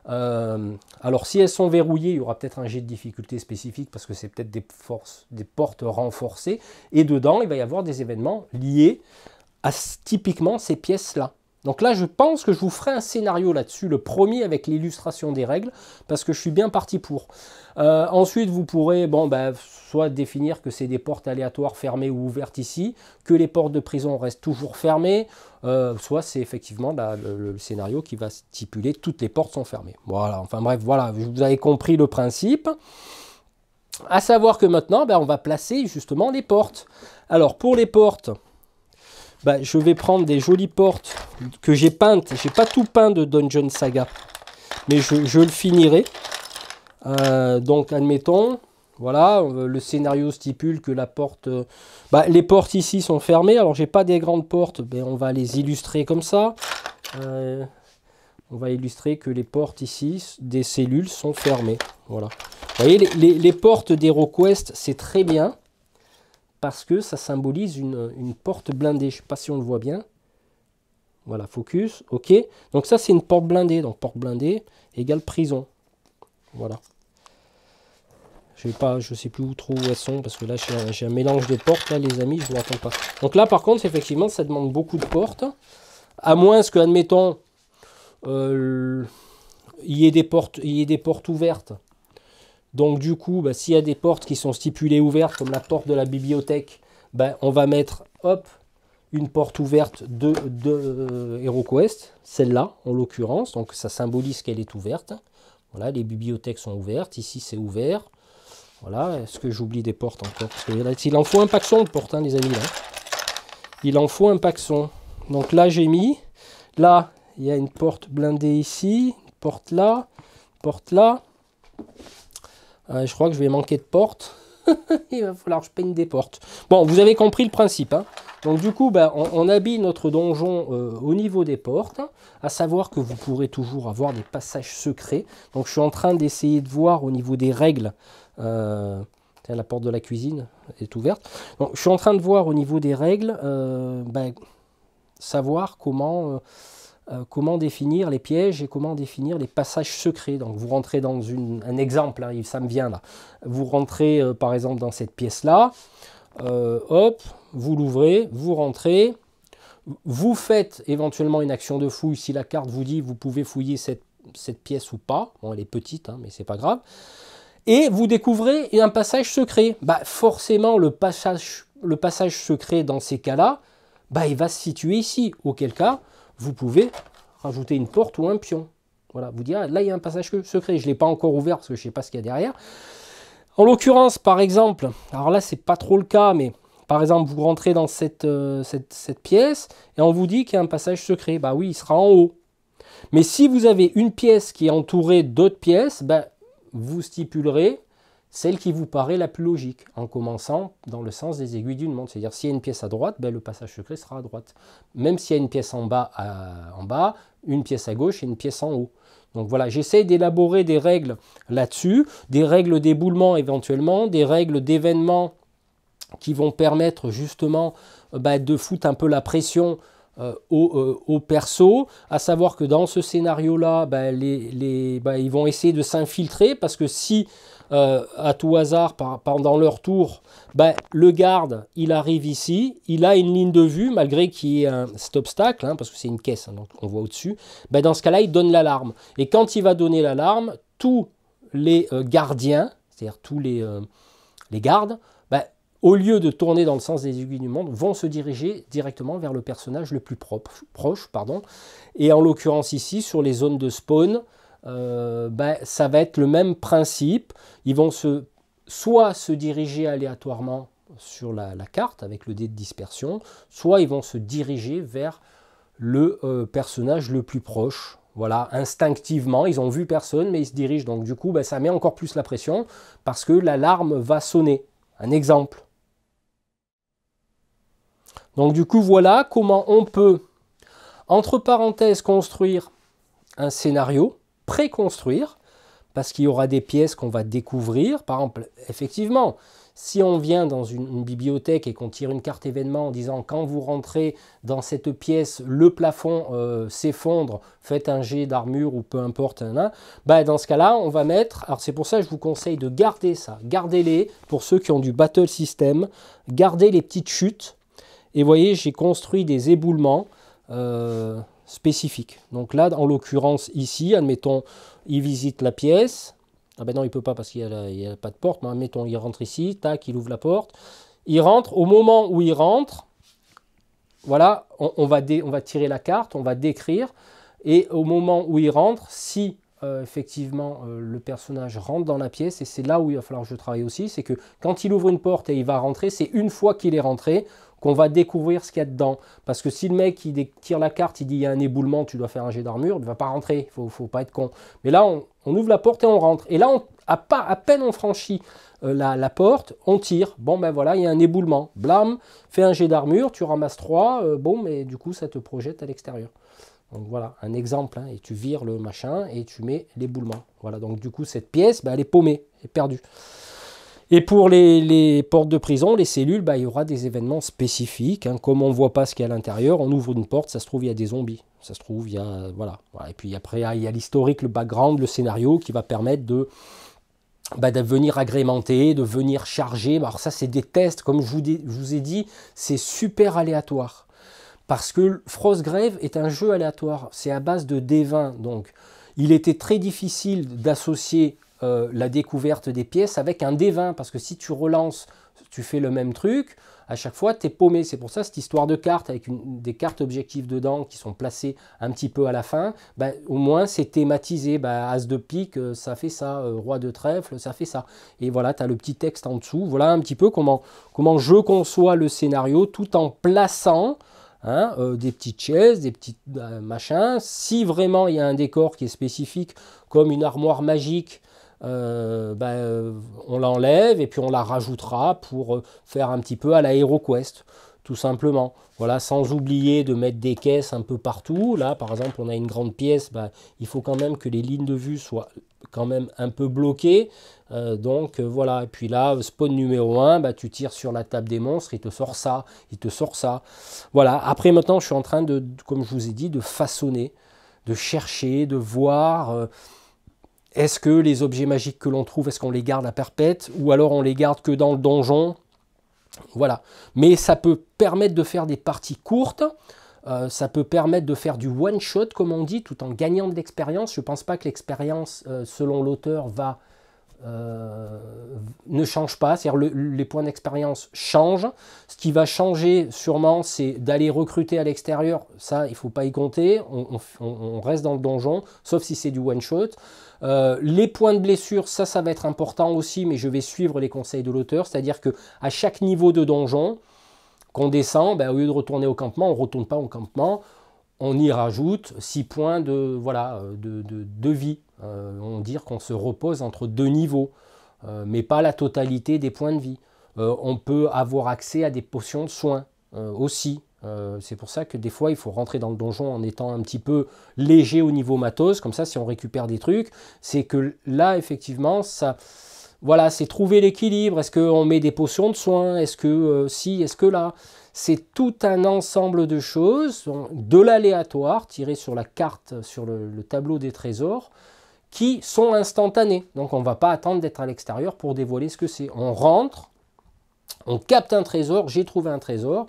Alors si elles sont verrouillées, il y aura peut-être un jet de difficulté spécifique parce que c'est peut-être des portes renforcées. Et dedans, il va y avoir des événements liés à typiquement ces pièces-là. Donc là, je pense que je vous ferai un scénario là-dessus, le premier avec l'illustration des règles, parce que je suis bien parti pour. Ensuite, vous pourrez soit définir que c'est des portes aléatoires fermées ou ouvertes ici, que les portes de prison restent toujours fermées, soit c'est effectivement le scénario qui va stipuler toutes les portes sont fermées. Voilà, enfin bref, voilà, vous avez compris le principe. À savoir que maintenant, on va placer justement les portes. Alors, pour les portes... je vais prendre des jolies portes que j'ai peintes. J'ai pas tout peint de Dungeon Saga, mais je le finirai. Donc, admettons, voilà, le scénario stipule que la porte... les portes ici sont fermées. Alors, j'ai pas des grandes portes, on va les illustrer comme ça. On va illustrer que les portes ici, des cellules, sont fermées. Voilà. Vous voyez, les portes d'HeroQuest, c'est très bien. Parce que ça symbolise une porte blindée. Je ne sais pas si on le voit bien. Voilà, focus, ok. Donc ça, c'est une porte blindée. Donc porte blindée égale prison. Voilà. Je ne sais plus trop où elles sont, parce que là, j'ai un mélange de portes, là, les amis, je ne vous raconte pas. Donc là, par contre, effectivement, ça demande beaucoup de portes. À moins que, admettons, il y ait des portes ouvertes. Donc du coup, s'il y a des portes qui sont stipulées ouvertes, comme la porte de la bibliothèque, on va mettre, hop, une porte ouverte de HeroQuest, celle-là, en l'occurrence. Donc ça symbolise qu'elle est ouverte. Voilà, les bibliothèques sont ouvertes. Ici, c'est ouvert. Voilà, est-ce que j'oublie des portes encore? Parce que là, il en faut un paxon de portes, hein, les amis. Là. Il en faut un paxon. Donc là, j'ai mis. Là, il y a une porte blindée ici. Une porte là. Une porte là. Je crois que je vais manquer de portes. Il va falloir que je peigne des portes. Bon, vous avez compris le principe. Hein. Donc du coup, on habille notre donjon au niveau des portes. À savoir que vous pourrez toujours avoir des passages secrets. Donc je suis en train d'essayer de voir au niveau des règles. La porte de la cuisine est ouverte. Donc je suis en train de voir au niveau des règles, savoir comment définir les pièges et comment définir les passages secrets. Donc vous rentrez dans un exemple, hein, ça me vient là. Vous rentrez par exemple dans cette pièce-là, hop, vous l'ouvrez, vous rentrez, vous faites éventuellement une action de fouille si la carte vous dit vous pouvez fouiller cette pièce ou pas. Bon, elle est petite, hein, mais c'est pas grave. Et vous découvrez un passage secret. Forcément, le passage secret dans ces cas-là, il va se situer ici. Auquel cas, vous pouvez rajouter une porte ou un pion. Voilà, vous direz, là, il y a un passage secret. Je ne l'ai pas encore ouvert parce que je ne sais pas ce qu'il y a derrière. En l'occurrence, par exemple, alors là, c'est pas trop le cas, mais par exemple, vous rentrez dans cette pièce et on vous dit qu'il y a un passage secret. Oui, il sera en haut. Mais si vous avez une pièce qui est entourée d'autres pièces, vous stipulerez celle qui vous paraît la plus logique, en commençant dans le sens des aiguilles d'une montre. C'est-à-dire, s'il y a une pièce à droite, ben, le passage secret sera à droite. Même s'il y a une pièce en bas, une pièce à gauche et une pièce en haut. Donc voilà, j'essaie d'élaborer des règles là-dessus, des règles d'éboulement éventuellement, des règles d'événements qui vont permettre justement de foutre un peu la pression au perso, à savoir que dans ce scénario-là, ils vont essayer de s'infiltrer, parce que si, à tout hasard, pendant leur tour, le garde, il arrive ici, il a une ligne de vue, malgré qu'il y ait cet obstacle, hein, parce que c'est une caisse, hein, donc on voit au-dessus, dans ce cas-là, il donne l'alarme. Et quand il va donner l'alarme, tous les gardiens, c'est-à-dire tous les gardes, au lieu de tourner dans le sens des aiguilles du monde, vont se diriger directement vers le personnage le plus proche. Et en l'occurrence ici, sur les zones de spawn, ça va être le même principe. Ils vont soit se diriger aléatoirement sur la carte avec le dé de dispersion, soit ils vont se diriger vers le personnage le plus proche. Voilà, instinctivement, ils ont vu personne, mais ils se dirigent. Donc du coup, ça met encore plus la pression, parce que l'alarme va sonner. Un exemple. Donc du coup, voilà comment on peut, entre parenthèses, construire un scénario, préconstruire, parce qu'il y aura des pièces qu'on va découvrir. Par exemple, effectivement, si on vient dans une bibliothèque et qu'on tire une carte événement en disant quand vous rentrez dans cette pièce, le plafond s'effondre, faites un jet d'armure ou peu importe, dans ce cas-là, on va mettre, alors c'est pour ça que je vous conseille de garder ça, gardez-les, pour ceux qui ont du battle system, gardez les petites chutes. Et vous voyez, j'ai construit des éboulements spécifiques. Donc là, en l'occurrence, ici, admettons, il visite la pièce. Ah ben non, il ne peut pas parce qu'il n'y a pas de porte. Mais admettons, il rentre ici, tac, il ouvre la porte. Il rentre. Au moment où il rentre, voilà, on va tirer la carte, on va décrire. Et au moment où il rentre, si effectivement le personnage rentre dans la pièce, et c'est là où il va falloir que je travaille aussi, c'est que quand il ouvre une porte et il va rentrer, c'est une fois qu'il est rentré qu'on va découvrir ce qu'il y a dedans. Parce que si le mec il tire la carte, il dit il y a un éboulement, tu dois faire un jet d'armure, il ne va pas rentrer, il ne faut pas être con. Mais là, on ouvre la porte et on rentre. Et là, à peine on franchit la porte, on tire. Bon ben voilà, il y a un éboulement. Blam, fais un jet d'armure, tu ramasses 3, mais du coup ça te projette à l'extérieur. Donc voilà, un exemple, hein, et tu vires le machin et tu mets l'éboulement. Voilà, donc du coup cette pièce, elle est paumée, elle est perdue. Et pour les portes de prison, les cellules, il y aura des événements spécifiques. Hein. Comme on ne voit pas ce qu'il y a à l'intérieur, on ouvre une porte, ça se trouve, il y a des zombies. Ça se trouve, il y a... Voilà. Et puis après, il y a l'historique, le background, le scénario qui va permettre de venir agrémenter, de venir charger. Alors ça, c'est des tests, comme je vous ai dit, c'est super aléatoire. Parce que Frostgrave est un jeu aléatoire. C'est à base de D20. Donc, il était très difficile d'associer la découverte des pièces avec un D20, parce que si tu relances, tu fais le même truc, à chaque fois tu es paumé. C'est pour ça cette histoire de cartes avec des cartes objectives dedans qui sont placées un petit peu à la fin, au moins c'est thématisé. As de pique, ça fait ça, roi de trèfle, ça fait ça. Et voilà, tu as le petit texte en dessous. Voilà un petit peu comment je conçois le scénario, tout en plaçant des petites chaises, des petits machins. Si vraiment il y a un décor qui est spécifique, comme une armoire magique, on l'enlève et puis on la rajoutera pour faire un petit peu à la HeroQuest, tout simplement. Voilà, sans oublier de mettre des caisses un peu partout. Là, par exemple, on a une grande pièce, il faut quand même que les lignes de vue soient quand même un peu bloquées. Voilà, et puis là, spawn numéro 1, tu tires sur la table des monstres, il te sort ça, il te sort ça. Voilà, après maintenant, je suis en train de, comme je vous ai dit, de façonner, de chercher, de voir... Est-ce que les objets magiques que l'on trouve, est-ce qu'on les garde à perpète ou alors on les garde que dans le donjon? Voilà. Mais ça peut permettre de faire des parties courtes, ça peut permettre de faire du one-shot, comme on dit, tout en gagnant de l'expérience. Je ne pense pas que l'expérience, selon l'auteur, ne change pas, c'est-à-dire les points d'expérience changent. Ce qui va changer sûrement, c'est d'aller recruter à l'extérieur. Ça, il ne faut pas y compter, on reste dans le donjon, sauf si c'est du one-shot. Les points de blessure, ça va être important aussi, mais je vais suivre les conseils de l'auteur, c'est-à-dire qu'à chaque niveau de donjon qu'on descend, au lieu de retourner au campement, on ne retourne pas au campement, on y rajoute 6 points de vie. On dit qu'on se repose entre 2 niveaux. mais pas la totalité des points de vie. On peut avoir accès à des potions de soins aussi. C'est pour ça que des fois il faut rentrer dans le donjon en étant un petit peu léger au niveau matos, comme ça si on récupère des trucs, c'est que là effectivement ça, voilà, c'est trouver l'équilibre. Est-ce qu'on met des potions de soins, est-ce que si, est-ce que là, c'est tout un ensemble de choses, de l'aléatoire tiré sur la carte, sur le tableau des trésors, qui sont instantanées. Donc on ne va pas attendre d'être à l'extérieur pour dévoiler ce que c'est. On rentre, on capte un trésor, j'ai trouvé un trésor,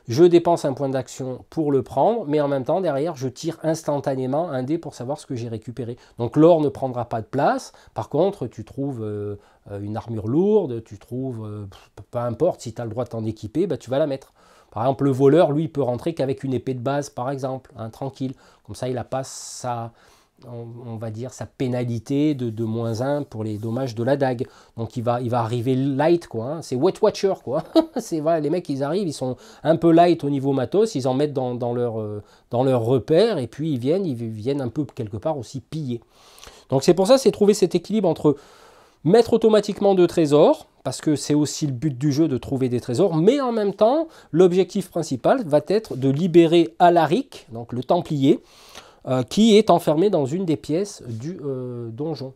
je dépense un point d'action pour le prendre, mais en même temps, derrière, je tire instantanément un dé pour savoir ce que j'ai récupéré. Donc l'or ne prendra pas de place. Par contre, tu trouves une armure lourde, tu trouves, peu importe, si tu as le droit de t'en équiper, bah, tu vas la mettre. Par exemple, le voleur, lui, il peut rentrer qu'avec une épée de base, par exemple, hein, tranquille. Comme ça, il n'a pas sa, on va dire, sa pénalité de -1 pour les dommages de la dague. Donc il va arriver light, quoi. Hein. C'est Weight Watcher, quoi. C'est voilà, les mecs, ils arrivent, ils sont un peu light au niveau matos, ils en mettent dans leur repère, et puis ils viennent un peu quelque part aussi piller. Donc c'est pour ça, c'est trouver cet équilibre entre mettre automatiquement de trésors, parce que c'est aussi le but du jeu de trouver des trésors, mais en même temps, l'objectif principal va être de libérer Alaric, donc le Templier, qui est enfermé dans une des pièces du donjon.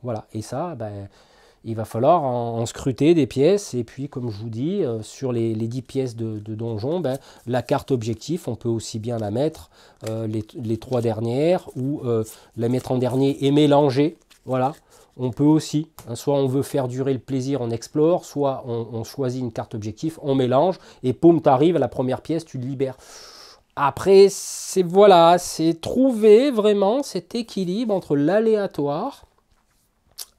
Voilà, et ça, ben, il va falloir en scruter des pièces, et puis comme je vous dis, sur les 10 pièces de donjon, ben, la carte objectif, on peut aussi bien la mettre, les 3 dernières, ou la mettre en dernier et mélanger, voilà. On peut aussi, hein, soit on veut faire durer le plaisir, on explore, soit on choisit une carte objectif, on mélange, et poum, t'arrives à la première pièce, tu le libères. Après, c'est voilà, c'est trouver vraiment cet équilibre entre l'aléatoire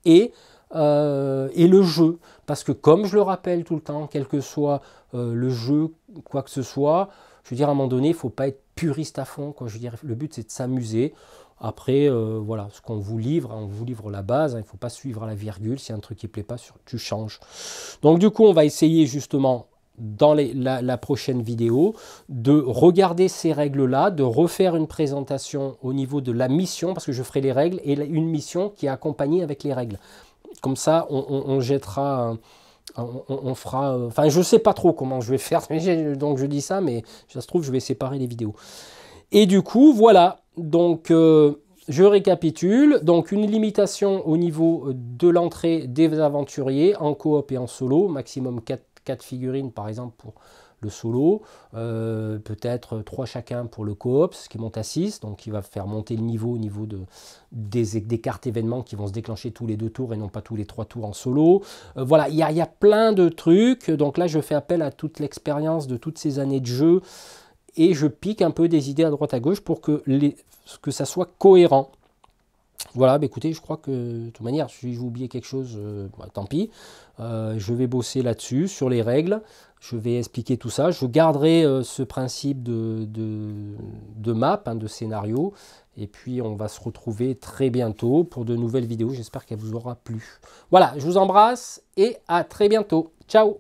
et le jeu. Parce que comme je le rappelle tout le temps, quel que soit le jeu, quoi que ce soit, je veux dire, à un moment donné, il ne faut pas être puriste à fond, quoi. Je veux dire, le but, c'est de s'amuser. Après, voilà, ce qu'on vous livre, on vous livre la base, hein, il ne faut pas suivre à la virgule. Si un truc qui ne plaît pas, tu changes. Donc du coup, on va essayer justement dans la prochaine vidéo, de regarder ces règles-là, de refaire une présentation au niveau de la mission, parce que je ferai les règles, et une mission qui est accompagnée avec les règles. Comme ça, on jettera, on fera... Enfin, je ne sais pas trop comment je vais faire, donc je dis ça, mais ça se trouve, je vais séparer les vidéos. Et du coup, voilà, donc... je récapitule, donc une limitation au niveau de l'entrée des aventuriers en coop et en solo, maximum 4 figurines par exemple pour le solo, peut-être 3 chacun pour le coop, ce qui monte à 6, donc il va faire monter le niveau au niveau des cartes événements qui vont se déclencher tous les 2 tours et non pas tous les 3 tours en solo. Voilà, il y a plein de trucs, donc là je fais appel à toute l'expérience de toutes ces années de jeu, et je pique un peu des idées à droite à gauche pour que ça soit cohérent. Voilà, bah écoutez, je crois que de toute manière, si j'ai oublié quelque chose, bah, tant pis. Je vais bosser là-dessus, sur les règles. Je vais expliquer tout ça. Je garderai ce principe de map, hein, de scénario. Et puis, on va se retrouver très bientôt pour de nouvelles vidéos. J'espère qu'elle vous aura plu. Voilà, je vous embrasse et à très bientôt. Ciao!